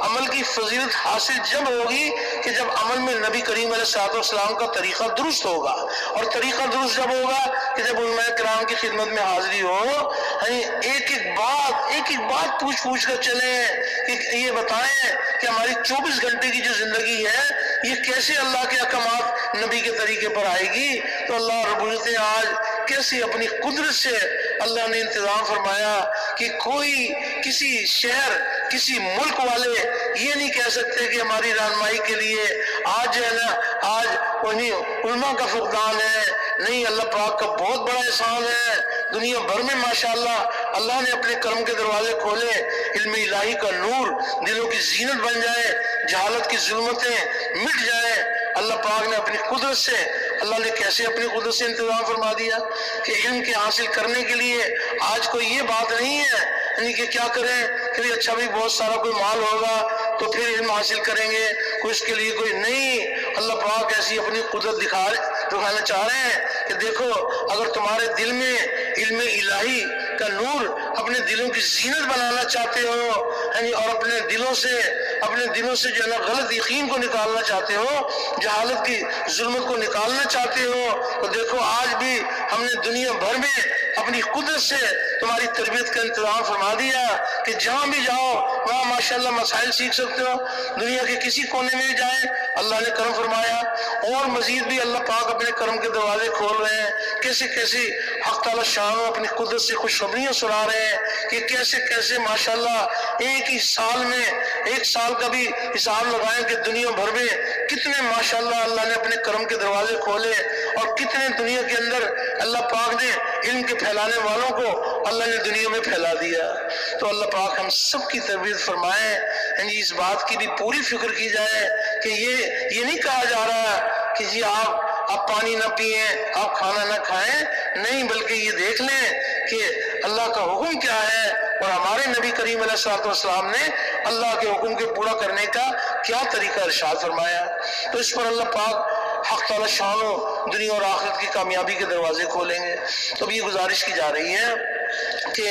عمل کی فضیلت حاصل جب ہوگی کہ جب عمل میں نبی کریم علیہ السلام کا طریقہ درست ہوگا، اور طریقہ درست جب ہوگا کہ جب علماء کرام کی خدمت میں حاضری ہو، ایک ایک بات پوچھ کر چلیں کہ یہ بتائیں کہ ہماری 24 گھنٹے کی جو زندگی ہے یہ کیسے اللہ کے احکامات نبی کے طریقے پر آئے گی۔ تو اللہ رب العزت نے آج کیسے اپنی قدرت سے اللہ نے انتظام فرمایا کہ کوئی کسی شہر کسی ملک والے یہ نہیں کہہ سکتے کہ ہماری رہنمائی کے لیے آج جو ہے نا آج انہیں علماء کا فقدان ہے، نہیں، اللہ پاک کا بہت بڑا احسان ہے۔ دنیا بھر میں ماشاءاللہ اللہ نے اپنے کرم کے دروازے کھولے، علم الہی کا نور دلوں کی زینت بن جائے، جہالت کی ظلمتیں مٹ جائیں۔ اللہ پاک نے اپنی قدرت سے، اللہ نے کیسے اپنی قدرت سے انتظام فرما دیا کہ علم کے حاصل کرنے کے لیے آج کوئی یہ بات نہیں ہے یعنی کہ کیا کریں کہ اچھا بھی بہت سارا کوئی مال ہوگا تو پھر علم حاصل کریں گے، کوئی اس کے لیے کوئی نہیں۔ اللہ پاک ایسی اپنی قدرت دکھانا چاہ رہے ہیں کہ دیکھو اگر تمہارے دل میں علم الہی کا نور اپنے دلوں کی زینت بنانا چاہتے ہو یعنی اور اپنے دلوں سے جو ہے نا غلط یقین کو نکالنا چاہتے ہو، جہالت کی ظلمت کو نکالنا چاہتے ہو، تو دیکھو آج بھی ہم نے دنیا بھر میں اپنی قدرت سے تمہاری تربیت کا انتظام فرما دیا کہ جہاں بھی جاؤ وہاں ماشاءاللہ مسائل سیکھ سکتے ہو، دنیا کے کسی کونے میں بھی جائیں اللہ نے کرم فرمایا۔ اور مزید بھی اللہ پاک اپنے کرم کے دروازے کھول رہے ہیں، کیسے کیسے حق تعالی شان اپنی قدرت سے خوشخبریاں سنا رہے ہیں کہ کیسے کیسے ماشاءاللہ ایک ہی سال میں، ایک سال کا بھی حساب لگائیں کہ دنیا بھر میں کتنے ماشاءاللہ اللہ نے اپنے کرم کے دروازے کھولے اور کتنے دنیا کے اندر اللہ پاک نے علم کے پھیلانے والوں کو اللہ نے دنیا میں پھیلا دیا۔ تو اللہ پاک ہم سب کی تربیت فرمائے، یعنی اس بات کی بھی پوری فکر کی جائے کہ یہ نہیں کہا جا رہا کہ جی آپ پانی نہ پئیں، آپ کھانا نہ کھائیں، نہیں، بلکہ یہ دیکھ لیں کہ اللہ کا حکم کیا ہے اور ہمارے نبی کریم علیہ الصلوۃ والسلام نے اللہ کے حکم کے پورا کرنے کا کیا طریقہ ارشاد فرمایا۔ تو اس پر اللہ پاک حق تعالی شان و دنیا اور آخرت کی کامیابی کے دروازے کھولیں گے۔ تو اب یہ گزارش کی جا رہی ہے کہ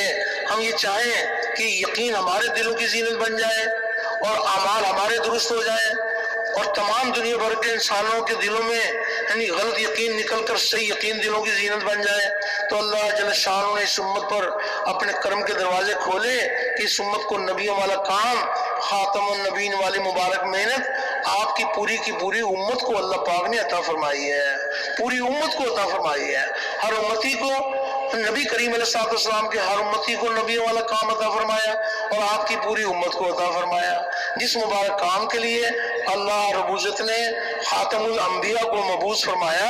ہم یہ چاہیں کہ یقین ہمارے دلوں کی زینت بن جائے اور اعمال ہمارے درست ہو جائیں اور تمام دنیا بھر کے انسانوں کے دلوں میں یعنی غلط یقین نکل کر صحیح یقین دلوں کی زینت بن جائے۔ تو اللہ جل شانہ نے اس امت پر اپنے کرم کے دروازے کھولے کہ اس امت کو نبیوں والا کام، خاتم النبیین والی مبارک محنت آپ کی پوری امت کو اللہ پاک نے عطا فرمائی ہے، پوری امت کو عطا فرمائی ہے۔ ہر امتی کو نبی کریم علیہ السلام کے ہر امتی کو نبیوں والا کام عطا فرمایا اور آپ کی پوری امت کو عطا فرمایا۔ جس مبارک کام کے لیے اللہ رب العزت نے خاتم الانبیاء کو مبعوث فرمایا،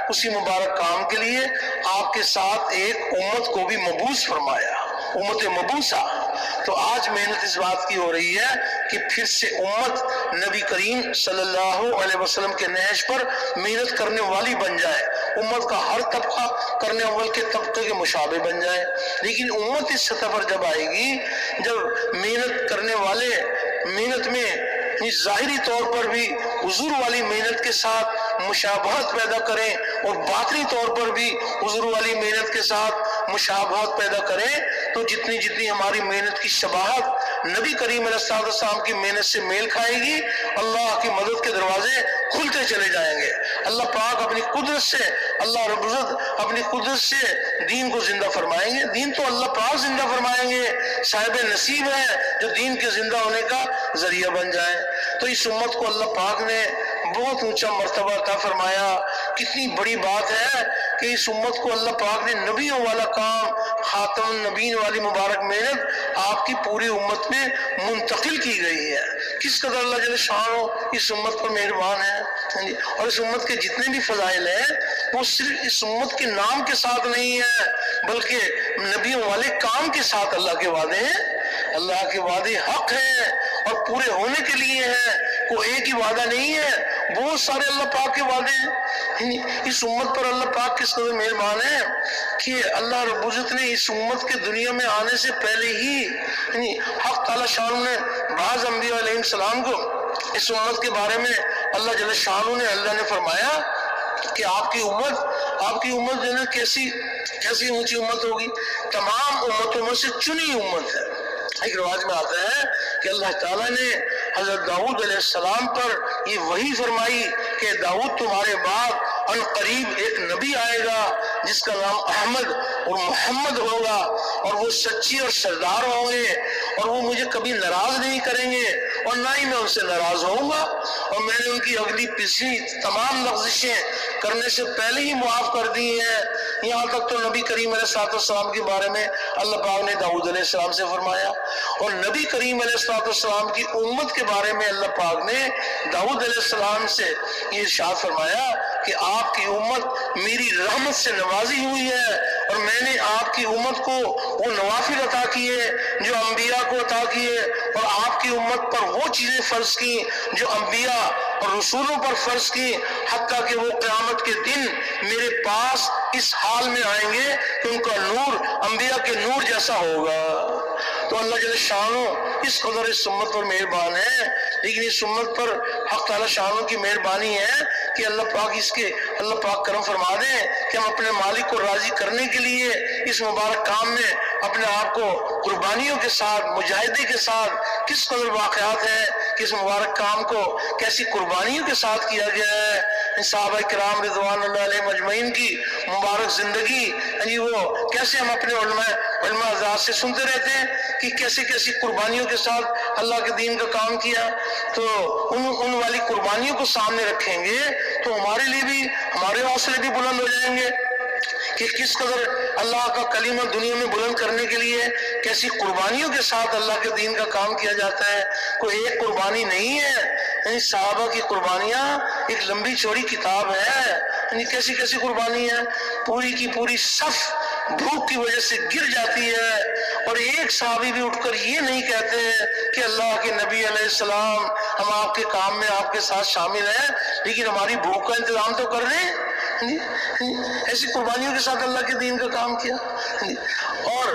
اسی مبارک کام کے لیے آپ کے ساتھ ایک امت کو بھی مبعوث فرمایا، امت مبعوثہ۔ تو آج محنت اس بات کی ہو رہی ہے کہ پھر سے امت نبی کریم صلی اللہ علیہ وسلم کے نہج پر محنت کرنے والی بن جائے، امت کا ہر طبقہ کرنے اول کے طبقے کے مشابہ بن جائے۔ لیکن امت اس سطح پر جب آئے گی جب محنت کرنے والے محنت میں ظاہری طور پر بھی حضور والی محنت کے ساتھ مشابہت پیدا کریں اور باطنی طور پر بھی حضور والی محنت کے ساتھ مشابہت پیدا کریں، تو جتنی ہماری محنت کی شباہت نبی کریم علیہ السلام کی محنت سے میل کھائے گی، اللہ کی مدد کے دروازے کھلتے چلے جائیں گے۔ اللہ پاک اپنی قدرت سے، اللہ رب العزت اپنی قدرت سے دین کو زندہ فرمائیں گے۔ دین تو اللہ پاک زندہ فرمائیں گے، صاحب نصیب ہے جو دین کے زندہ ہونے کا ذریعہ بن جائیں۔ تو اس امت کو اللہ پاک نے بہت اونچا مرتبہ عطا فرمایا۔ کتنی بڑی بات ہے کہ اس امت کو اللہ پاک نے نبیوں والا کام، خاتم النبیین والی مبارک محنت آپ کی پوری امت میں منتقل کی گئی ہے۔ کس قدر اللہ جل شانہ اس امت پر مہربان ہے، اور اس امت کے جتنے بھی فضائل ہیں وہ صرف اس امت کے نام کے ساتھ نہیں ہے بلکہ نبیوں والے کام کے ساتھ اللہ کے وعدے ہیں۔ اللہ کے وعدے حق ہیں اور پورے ہونے کے لیے ہیں، کوئی ایک ہی وعدہ نہیں ہے، بہت سارے اللہ پاک کے وعدے ہیں۔ اس امت پر اللہ پاک کس قدر مہربان ہے کہ اللہ رب العزت نے اس امت کے دنیا میں آنے سے پہلے ہی حق تعالی شان نے بعض انبیاء علیہ السلام کو اس امت کے بارے میں اللہ جل شانہ نے اللہ نے فرمایا کہ آپ کی امت جو ہے کیسی اونچی امت ہوگی، تمام امتوں میں سے چنی امت ہے۔ ایک رواج میں آتا ہے کہ اللہ تعالیٰ نے حضرت داؤد علیہ السلام پر یہ وحی فرمائی کہ داؤد تمہارے بعد ان قریب ایک نبی آئے گا جس کا نام احمد اور محمد ہوگا، اور وہ سچی اور سردار ہوں گے اور وہ مجھے کبھی ناراض نہیں کریں گے اور نہ ہی میں ان سے ناراض ہوں گا، اور میں نے ان کی اگلی پچھلی تمام لغزشیں کرنے سے پہلے ہی معاف کر دی ہیں۔ یہاں تک تو نبی کریم علیہ السلام کے بارے میں اللہ پاک نے داؤد علیہ السلام سے فرمایا، اور نبی کریم علیہ السلام کی امت کے بارے میں اللہ پاک نے داؤد علیہ السلام سے یہ ارشاد فرمایا کہ آپ کی امت میری رحمت سے نوازی ہوئی ہے، اور میں نے آپ کی امت کو وہ نوافل عطا کیے جو انبیاء کو عطا کیے، اور آپ کی امت پر وہ چیزیں فرض کی جو انبیاء اور رسولوں پر فرض کی، حتیٰ کہ وہ قیامت کے دن میرے پاس اس حال میں آئیں گے کہ ان کا نور انبیاء کے نور جیسا ہوگا۔ تو اللہ جل شانہ اس قدر اس امت پر مہربان ہے، لیکن اس امت پر حق تعالی شانہ کی مہربانی ہے کہ اللہ پاک کرم فرما دیں کہ ہم اپنے مالک کو راضی کرنے کے لیے اس مبارک کام میں اپنے آپ کو قربانیوں کے ساتھ، مجاہدے کے ساتھ، کس قدر واقعات ہیں کہ اس مبارک کام کو کیسی قربانیوں کے ساتھ کیا گیا ہے۔ صحابہ کرام رضوان اللہ علیہم اجمعین کی مبارک زندگی، وہ کیسے ہم اپنے علماء حضرات سے سنتے رہتے ہیں کہ کیسی قربانیوں کے ساتھ اللہ کے دین کا کام کیا۔ تو ان والی قربانیوں کو سامنے رکھیں گے تو ہمارے لیے بھی ہمارے حوصلے بھی بلند ہو جائیں گے کہ کس قدر اللہ کا کلمہ دنیا میں بلند کرنے کے لیے کیسی قربانیوں کے ساتھ اللہ کے دین کا کام کیا جاتا ہے۔ کوئی ایک قربانی نہیں ہے، صحابہ کی قربانیاں ایک لمبی چوڑی کتاب ہے۔ کیسی قربانی ہے، پوری کی پوری صف بھوک کی وجہ سے گر جاتی ہے، اور ایک صحابی بھی اٹھ کر یہ نہیں کہتے کہ اللہ کے نبی علیہ السلام ہم آپ کے کام میں آپ کے ساتھ شامل ہیں، لیکن ہماری بھوک کا انتظام تو کر دیں۔ ایسی قربانیوں کے ساتھ اللہ کے دین کا کام کیا۔ اور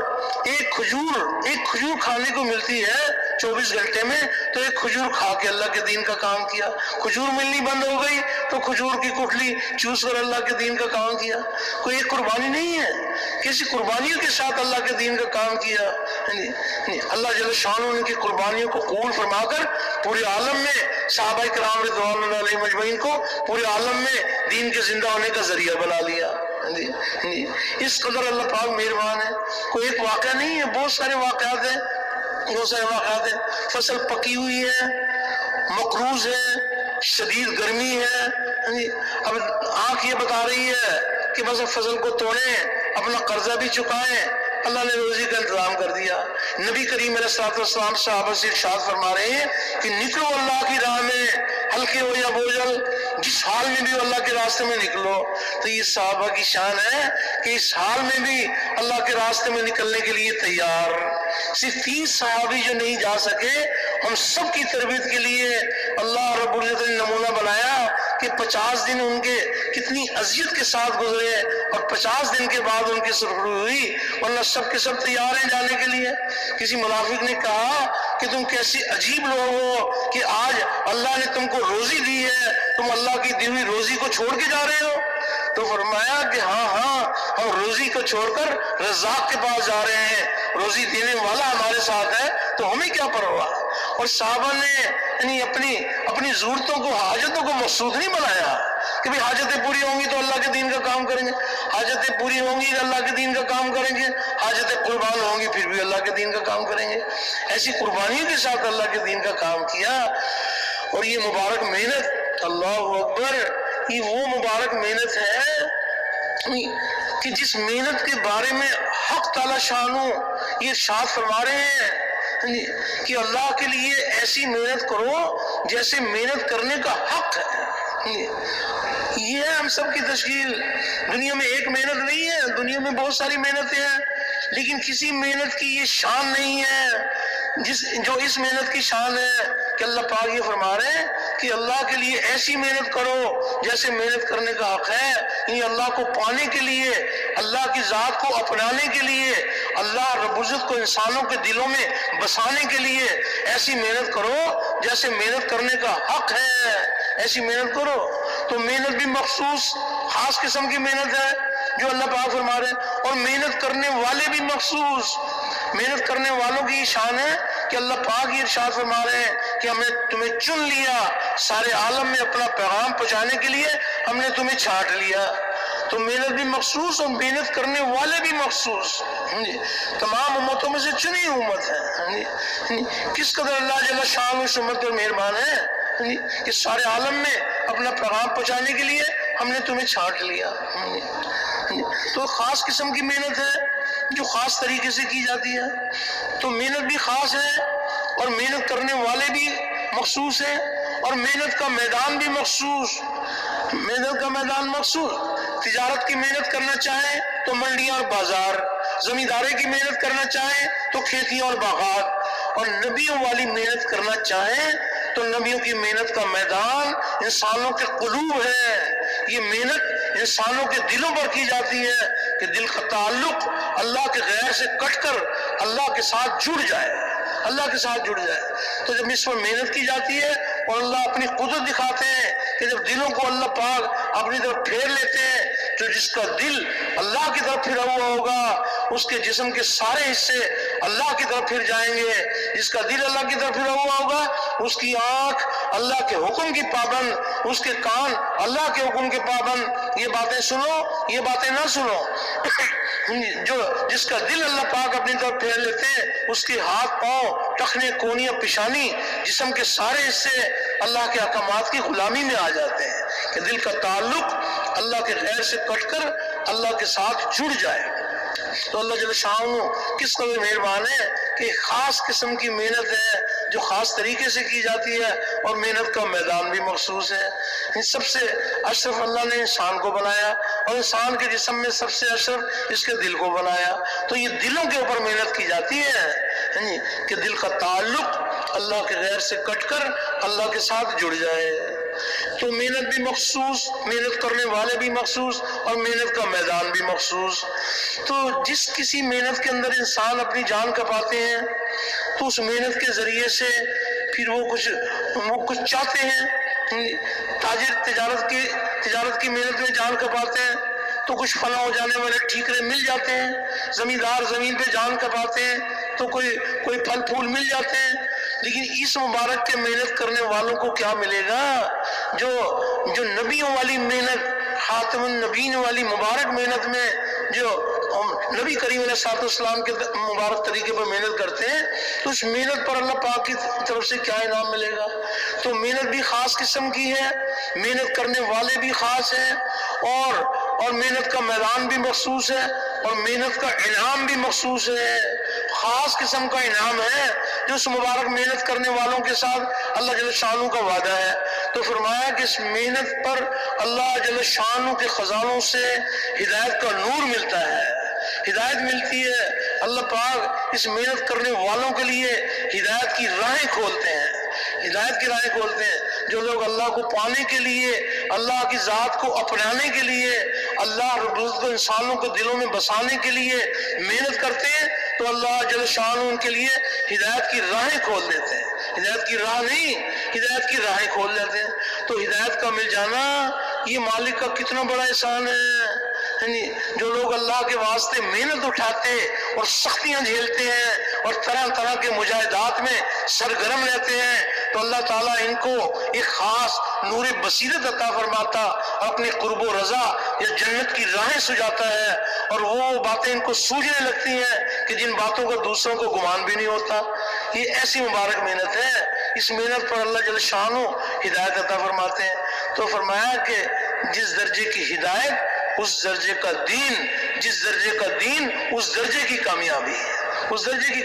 ایک کھجور کھانے کو ملتی ہے 24 گھنٹے میں، تو ایک کھجور کھا کے اللہ کے دین کا کام کیا۔ کھجور ملنی بند ہو گئی تو کھجور کی گٹھلی چوس کر اللہ کے دین کا کام کیا۔ کوئی ایک قربانی نہیں ہے، کسی قربانیوں کے ساتھ اللہ کے دین کا کام کیا۔ اللہ جل شانہ نے کی قربانیوں کو قبول فرما کر پورے عالم میں صحابہ کرام رضوان اللہ علیہم اجمعین کو پورے عالم میں دین کے زندہ ہونے کا ذریعہ بنا لیا۔ اس قدر اللہ پاک مہربان ہے۔ کوئی ایک واقعہ نہیں ہے، بہت سارے واقعات ہیں۔ فصل پکی ہوئی ہے، مقروض ہے، شدید گرمی ہے، اب آنکھ یہ بتا رہی ہے کہ بس فصل کو توڑیں، اپنا قرضہ بھی چکائیں، اللہ نے روزی کا انتظام کر دیا۔ نبی کریم علیہ الصلوۃ والسلام صحابہ سے ارشاد فرما رہے ہیں کہ نکلو اللہ کی راہ میں، ہلکے ہو یا بوجھل، جس حال میں بھی اللہ کے راستے میں نکلو۔ تو یہ صحابہ کی شان ہے کہ اس حال میں بھی اللہ کے راستے میں نکلنے کے لیے تیار۔ صرف 30 صحابی جو نہیں جا سکے، ہم سب کی تربیت کے لیے اللہ رب العزت نے نمونہ بنایا کہ 50 دن ان کے کتنی اذیت کے ساتھ گزرے، اور 50 دن کے بعد ان کی سرخروئی ہوئی، ورنہ سب کے سب تیار ہیں جانے کے لیے۔ کسی منافق نے کہا کہ تم کیسی عجیب لوگ ہو کہ آج اللہ نے تم کو روزی دی ہے، تم اللہ کی دی ہوئی روزی کو چھوڑ کے جا رہے ہو؟ تو فرمایا کہ ہاں ہم روزی کو چھوڑ کر رزاق کے پاس جا رہے ہیں، روزی دینے والا ہمارے ساتھ ہے تو ہمیں کیا پرواہ۔ اور صحابہ نے اپنی ضرورتوں کو، حاجتوں کو مقصود نہیں بنایا کہ بھی حاجتیں پوری ہوں گی تو اللہ کے دین کا کام کریں گے، حاجتیں پوری ہوں گی اللہ کے دین کا کام کریں گے، حاجتیں قربان ہوں گی پھر بھی اللہ کے دین کا کام کریں گے۔ ایسی قربانیوں کے ساتھ اللہ کے دین کا کام کیا۔ اور یہ مبارک محنت، اللہ اکبر، یہ وہ مبارک محنت ہے کہ جس محنت کے بارے میں حق تعالی شانہ یہ ارشاد فرما رہے ہیں کہ اللہ کے لیے ایسی محنت کرو جیسے محنت کرنے کا حق ہے۔ یہ ہے ہم سب کی تشکیل۔ دنیا میں ایک محنت نہیں ہے، دنیا میں بہت ساری محنتیں ہیں، لیکن کسی محنت کی یہ شان نہیں ہے جو اس محنت کی شان ہے کہ اللہ پاک یہ فرما رہے ہیں کہ اللہ کے لیے ایسی محنت کرو جیسے محنت کرنے کا حق ہے۔ یعنی اللہ کو پانے کے لیے، اللہ کی ذات کو اپنانے کے لیے، اللہ رب العزت کو انسانوں کے دلوں میں بسانے کے لیے ایسی محنت کرو جیسے محنت کرنے کا حق ہے، ایسی محنت کرو۔ تو محنت بھی مخصوص خاص قسم کی محنت ہے جو اللہ پاک فرما رہے ہیں، اور محنت کرنے والے بھی مخصوص۔ محنت کرنے والوں کی شان ہے کہ اللہ پاک یہ ارشاد فرما رہے ہیں کہ ہم نے تمہیں چن لیا سارے عالم میں اپنا پیغام پہنچانے کے لیے، ہم نے تمہیں چھانٹ لیا۔ تو محنت بھی مخصوص اور محنت کرنے والے بھی مخصوص، تمام امتوں میں سے چنی امت ہے۔ کس قدر اللہ جل شانہ اس امت پر مہربان ہے کہ سارے عالم میں اپنا پیغام پہنچانے کے لیے ہم نے تمہیں چھانٹ لیا۔ تو خاص قسم کی محنت ہے جو خاص طریقے سے کی جاتی ہے۔ تو محنت بھی خاص ہے اور محنت کرنے والے بھی مخصوص ہیں، اور محنت کا میدان بھی مخصوص، محنت کا میدان مخصوص۔ تجارت کی محنت کرنا چاہیں تو منڈیاں اور بازار، زمینداری کی محنت کرنا چاہیں تو کھیتیاں اور باغات، اور نبیوں والی محنت کرنا چاہیں تو نبیوں کی محنت کا میدان انسانوں کے قلوب ہے۔ یہ محنت انسانوں کے دلوں پر کی جاتی ہے کہ دل کا تعلق اللہ کے غیر سے کٹ کر اللہ کے ساتھ جڑ جائے، اللہ کے ساتھ جڑ جائے۔ تو جب اس پر محنت کی جاتی ہے اور اللہ اپنی قدرت دکھاتے ہیں کہ جب دلوں کو اللہ پاک اپنی طرف پھیر لیتے ہیں تو جس کا دل اللہ کی طرف پھرا ہوا ہوگا اس کے جسم کے سارے حصے اللہ کی طرف پھر جائیں گے۔ جس کا دل اللہ کی طرف پھرا ہوا ہوگا اس کی آنکھ اللہ کے حکم کی پابند، اس کے کان اللہ کے حکم کے پابند۔ یہ باتیں سنو، یہ باتیں نہ سنو۔ جو جس کا دل اللہ پاک اپنی طرف پھیر لیتے ہیں اس کے ہاتھ، پاؤں، ٹخنے، کونیاں، پیشانی، جسم کے سارے حصے اللہ کے احکامات کی غلامی میں آ جاتے ہیں کہ دل کا تعلق اللہ کے غیر سے کٹ کر اللہ کے ساتھ جڑ جائے۔ تو اللہ جل شاہ کس قدر مہربان ہے کہ خاص قسم کی محنت ہے جو خاص طریقے سے کی جاتی ہے، اور محنت کا میدان بھی مخصوص ہے۔ ان سب سے اشرف اللہ نے انسان کو بنایا، اور انسان کے جسم میں سب سے اشرف اس کے دل کو بنایا۔ تو یہ دلوں کے اوپر محنت کی جاتی ہے کہ دل کا تعلق اللہ کے غیر سے کٹ کر اللہ کے ساتھ جڑ جائے۔ تو محنت بھی مخصوص، محنت کرنے والے بھی مخصوص، اور محنت کا میدان بھی مخصوص۔ تو جس کسی محنت کے اندر انسان اپنی جان کپاتے ہیں تو اس محنت کے ذریعے سے پھر وہ کچھ چاہتے ہیں۔ تاجر تجارت کی محنت میں جان کپاتے ہیں تو کچھ فنا ہو جانے والے ٹھیکرے مل جاتے ہیں۔ زمیندار زمین پہ جان کپاتے ہیں تو کوئی پھل پھول مل جاتے ہیں۔ لیکن اس مبارک کے محنت کرنے والوں کو کیا ملے گا؟ جو نبیوں والی محنت، خاتم النبیین والی مبارک محنت میں جو نبی کریم علیہ الصلوۃ والسلام کے مبارک طریقے پر محنت کرتے ہیں تو اس محنت پر اللہ پاک کی طرف سے کیا انعام ملے گا؟ تو محنت بھی خاص قسم کی ہے، محنت کرنے والے بھی خاص ہیں، اور محنت کا میدان بھی مخصوص ہے، اور محنت کا انعام بھی مخصوص ہے۔ خاص قسم کا انعام ہے جو اس مبارک محنت کرنے والوں کے ساتھ اللہ جل شانہ کا وعدہ ہے۔ تو فرمایا کہ اس محنت پر اللہ جل شانہ کے خزانوں سے ہدایت کا نور ملتا ہے، ہدایت ملتی ہے۔ اللہ پاک اس محنت کرنے والوں کے لیے ہدایت کی راہیں کھولتے ہیں، ہدایت کی راہیں کھولتے ہیں۔ جو لوگ اللہ کو پانے کے لیے، اللہ کی ذات کو اپنانے کے لیے، اللہ رب العزت کو انسانوں کے دلوں میں بسانے کے لیے محنت کرتے ہیں تو اللہ جل شانہ ان کے لیے ہدایت کی راہیں کھول دیتے ہیں۔ ہدایت کی راہ نہیں، ہدایت کی راہیں کھول دیتے ہیں۔ تو ہدایت کا مل جانا یہ مالک کا کتنا بڑا احسان ہے۔ جو لوگ اللہ کے واسطے محنت اٹھاتے اور سختیاں جھیلتے ہیں اور طرح طرح کے مجاہدات میں سرگرم رہتے ہیں تو اللہ تعالیٰ ان کو ایک خاص نور بصیرت عطا فرماتا اور اپنی قرب و رضا یا جنت کی راہیں سجاتا ہے، اور وہ باتیں ان کو سوجنے لگتی ہیں کہ جن باتوں کا دوسروں کو گمان بھی نہیں ہوتا۔ یہ ایسی مبارک محنت ہے، اس محنت پر اللہ جل شانہ ہدایت عطا فرماتے ہیں۔ تو فرمایا کہ جس درجے کی ہدایت اس درجے کا دین، جس درجے کا دین اس درجے کی کامیابی ہے، اس درجے کی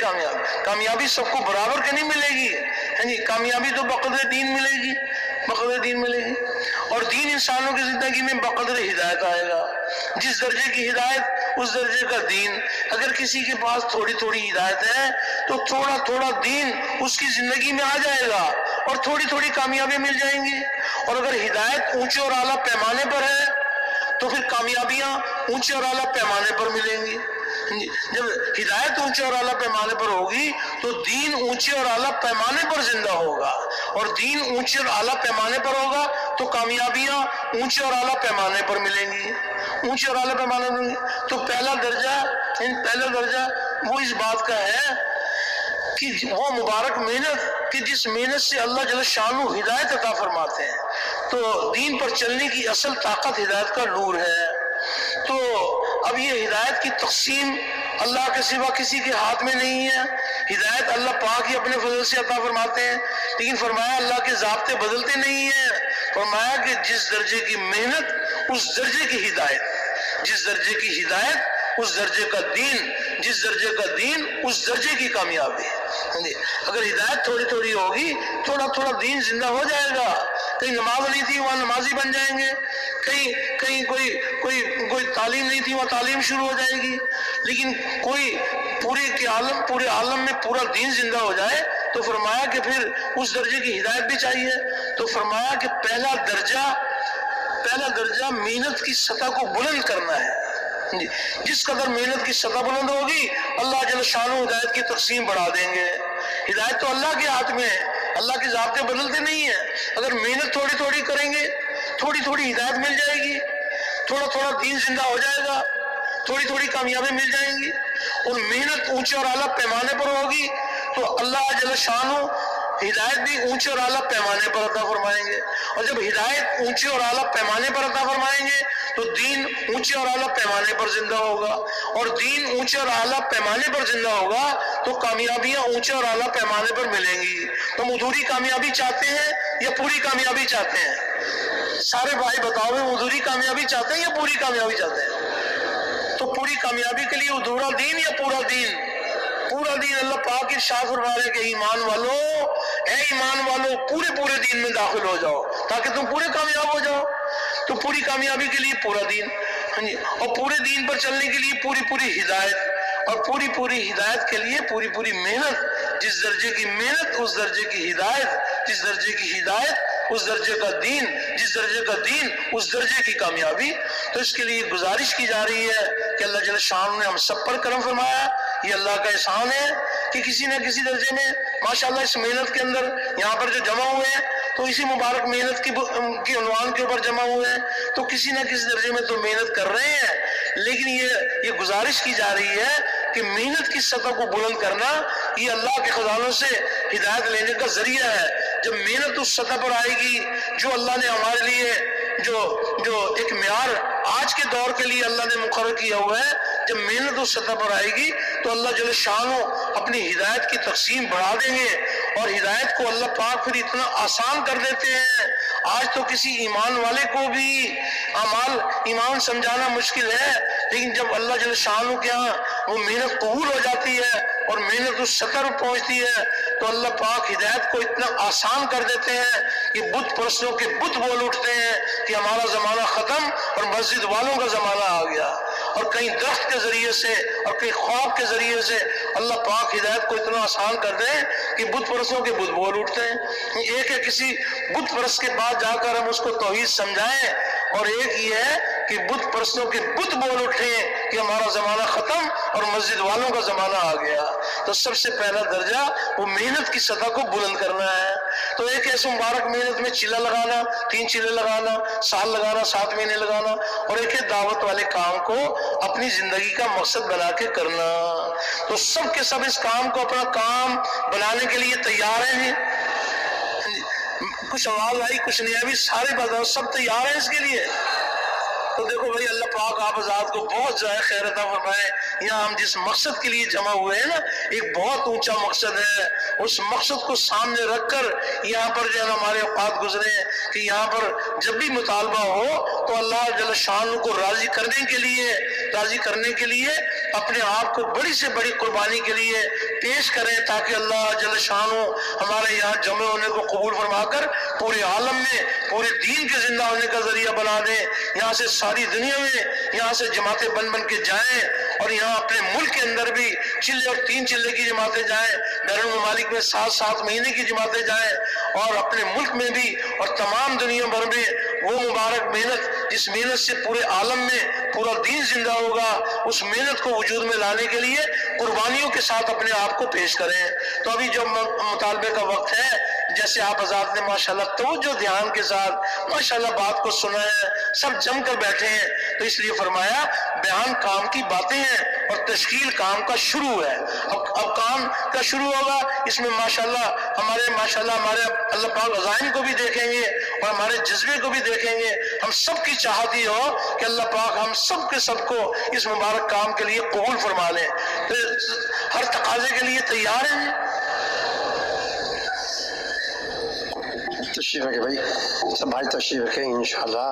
کامیابی سب کو برابر کے نہیں ملے گی، کامیابی تو بقدر دین ملے گی، بقدر دین ملے گی، اور دین انسانوں کی زندگی میں بقدر ہدایت آئے گا۔ جس درجے کی ہدایت اس درجے کا دین۔ اگر کسی کے پاس تھوڑی تھوڑی ہدایت ہے تو تھوڑا تھوڑا دین اس کی زندگی میں آ جائے گا اور تھوڑی تھوڑی کامیابی مل جائیں گی، اور اگر ہدایت اونچے اور اعلیٰ پیمانے پر ہے تو پھر کامیابیاں اونچے اور اعلیٰ پیمانے پر ملیں گی۔ جب ہدایت اونچے اور اعلیٰ پیمانے پر ہوگی تو دین اونچے اور اعلیٰ پیمانے پر زندہ ہوگا، اور دین اونچے اور اعلیٰ پیمانے پر ہوگا تو کامیابیاں اونچے اور اعلیٰ پیمانے پر ملیں گی، اونچے اور اعلیٰ پیمانے پر ملیں گی۔ تو پہلا درجہ وہ اس بات کا ہے کہ وہ مبارک محنت کہ جس محنت سے اللہ جل شانہ ہدایت عطا فرماتے ہیں۔ تو دین پر چلنے کی اصل طاقت ہدایت کا نور ہے۔ تو اب یہ ہدایت کی تقسیم اللہ کے سوا کسی کے ہاتھ میں نہیں ہے، ہدایت اللہ پاک ہی اپنے فضل سے عطا فرماتے ہیں، لیکن فرمایا اللہ کے ضابطے بدلتے نہیں ہیں۔ فرمایا کہ جس درجے کی محنت اس درجے کی ہدایت، جس درجے کی ہدایت اس درجے کا دین، جس درجے کا دین اس درجے کی کامیابی۔ اگر ہدایت تھوڑی تھوڑی ہوگی، تھوڑا تھوڑا دین زندہ ہو جائے گا۔ کہیں نماز نہیں تھی وہاں نمازی بن جائیں گے، کہیں کوئی تعلیم نہیں تھی وہاں تعلیم شروع ہو جائے گی۔ لیکن کوئی پورے عالم میں پورا دین زندہ ہو جائے تو فرمایا کہ پھر اس درجے کی ہدایت بھی چاہیے۔ تو فرمایا کہ پہلا درجہ محنت کی سطح کو بلند کرنا ہے۔ جس قدر محنت کی سطح بلند ہوگی اللہ جل شانہ ہدایت کی تقسیم بڑھا دیں گے۔ ہدایت تو اللہ کے ہاتھ میں ہے، اللہ کے ضابطے بدلتے نہیں ہیں۔ اگر محنت تھوڑی تھوڑی کریں گے، تھوڑی تھوڑی ہدایت مل جائے گی، تھوڑا تھوڑا دین زندہ ہو جائے گا، تھوڑی تھوڑی کامیابی مل جائیں گی، اور محنت اونچے اور اعلیٰ پیمانے پر ہوگی تو اللہ جل شانہ ہدایت بھی اونچے اور اعلیٰ پیمانے پر عطا فرمائیں گے۔ اور جب ہدایت اونچے اور اعلیٰ پیمانے پر عطا فرمائیں گے تو دین اونچے اور اعلیٰ پیمانے پر زندہ ہوگا، اور دین اونچے اور اعلیٰ پیمانے پر زندہ ہوگا تو کامیابیاں اونچے اور اعلیٰ پیمانے پر ملیں گی۔ تو ہم ادھوری کامیابی چاہتے ہیں یا پوری کامیابی چاہتے ہیں؟ سارے بھائی بتاؤ، ادھوری کامیابی چاہتے ہیں یا پوری کامیابی چاہتے ہیں؟ تو پوری کامیابی کے لیے ادھورا دین یا پورا دین؟ پورا دین۔ اللہ پاک ارشاد فرما رہے کہ ایمان والو پورے دین میں داخل ہو جاؤ تاکہ تم پورے کامیاب ہو جاؤ۔ تو پوری کامیابی کے لیے پورا دین، اور پورے دین پر چلنے کے لیے پوری ہدایت، اور پوری ہدایت کے لیے پوری محنت۔ جس درجے کی محنت اس درجے کی ہدایت، جس درجے کی ہدایت اس درجے کا دین، جس درجے کا دین اس درجے کی کامیابی۔ تو اس کے لیے گزارش کی جا رہی ہے کہ اللہ جل شانہ نے ہم سب پر کرم فرمایا، یہ اللہ کا احسان ہے کہ کسی نہ کسی درجے میں ماشاءاللہ اس محنت کے اندر یہاں پر جو جمع ہوئے ہیں تو اسی مبارک محنت کی عنوان کے اوپر جمع ہوئے ہیں، تو کسی نہ کسی درجے میں تو محنت کر رہے ہیں۔ لیکن یہ گزارش کی جا رہی ہے کہ محنت کی سطح کو بلند کرنا یہ اللہ کے خزانوں سے ہدایت لینے کا ذریعہ ہے۔ جب محنت اس سطح پر آئے گی جو اللہ نے ہمارے لیے جو ایک معیار آج کے دور کے لیے اللہ نے مقرر کیا ہوا ہے، جب محنت اس سطح پر آئے گی تو اللہ جل شانہ اپنی ہدایت کی تقسیم بڑھا دیں گے، اور ہدایت کو اللہ پاک پھر اتنا آسان کر دیتے ہیں۔ آج تو کسی ایمان والے کو بھی ایمان سمجھانا مشکل ہے، لیکن جب اللہ جل شانہ کے ہاں وہ محنت قبول ہو جاتی ہے اور محنت اس سطح پر پہنچتی ہے تو اللہ پاک ہدایت کو اتنا آسان کر دیتے ہیں کہ بت پرستوں کے بت بول اٹھتے ہیں کہ ہمارا زمانہ ختم اور مسجد والوں کا زمانہ آ گیا۔ اور کہیں درخت کے ذریعے سے اور کہیں خواب کے ذریعے سے اللہ پاک ہدایت کو اتنا آسان کر دیں کہ بت پرستوں کے بت بول اٹھتے ہیں۔ ایک ہے کسی بت پرست کے پاس جا کر ہم اس کو توحید سمجھائیں، اور ایک یہ ہے کہ بت پرستوں کے بت بول اٹھیں کہ ہمارا زمانہ ختم اور مسجد والوں کا زمانہ آ گیا۔ تو سب سے پہلا درجہ وہ محنت کی سطح کو بلند کرنا ہے۔ تو ایک ایسے مبارک محنت میں چلہ لگانا، 3 چلے لگانا، سال لگانا، 7 مہینے لگانا، اور ایک ہے دعوت والے کام کو اپنی زندگی کا مقصد بنا کے کرنا۔ تو سب کے سب اس کام کو اپنا کام بنانے کے لیے تیار ہیں۔ کچھ آواز آئی، کچھ نہیں آئی، سارے بتاؤ سب تیار ہیں اس کے لیے؟ تو دیکھو بھائی، اللہ پاک آپ حضرات کو بہت زیادہ خیر عطا فرمائے۔ یہاں ہم جس مقصد کے لیے جمع ہوئے ہیں نا، ایک بہت اونچا مقصد ہے۔ اس مقصد کو سامنے رکھ کر یہاں پر جو ہے ہمارے اوقات گزرے ہیں کہ یہاں پر جب بھی مطالبہ ہو تو اللہ جل شانہ کو راضی کرنے کے لیے اپنے آپ کو بڑی سے بڑی قربانی کے لیے پیش کریں، تاکہ اللہ جل شانہ ہمارے یہاں جمع ہونے کو قبول فرما کر پورے عالم میں پورے دین کے زندہ ہونے کا ذریعہ بنا دیں۔ یہاں سے ساری دنیا میں یہاں سے جماعتیں بن کے جائیں، اور یہاں اپنے ملک کے اندر بھی چلے اور 3 چلے کی جماعتیں جائیں، بیرون ممالک میں 7 مہینے کی جماعتیں جائیں، اور اپنے ملک میں بھی اور تمام دنیا بھر میں وہ مبارک محنت جس محنت سے پورے عالم میں پورا دین زندہ ہوگا، اس محنت کو وجود میں لانے کے لیے قربانیوں کے ساتھ اپنے آپ کو پیش کریں۔ تو ابھی جو مطالبے کا وقت ہے، جیسے آپ حضرات نے ماشاءاللہ توجہ دھیان کے ساتھ ماشاءاللہ بات کو سنا ہے، سب جم کر بیٹھے ہیں، تو اس لیے فرمایا بیان کام کی باتیں ہیں اور تشکیل کام کا شروع ہے۔ اب کام کا شروع ہوگا، اس میں ماشاءاللہ ہمارے اللہ پاک عزائم کو بھی دیکھیں گے اور ہمارے جذبے کو بھی دیکھیں گے۔ ہم سب کی چاہت یہ ہو کہ اللہ پاک ہم سب کے سب کو اس مبارک کام کے لیے قبول فرما لیں۔ تو ہر تقاضے کے لیے تیار ہیں؟ تشریف رکھے بھائی، سب بھائی تشریف رکھیں انشاءاللہ۔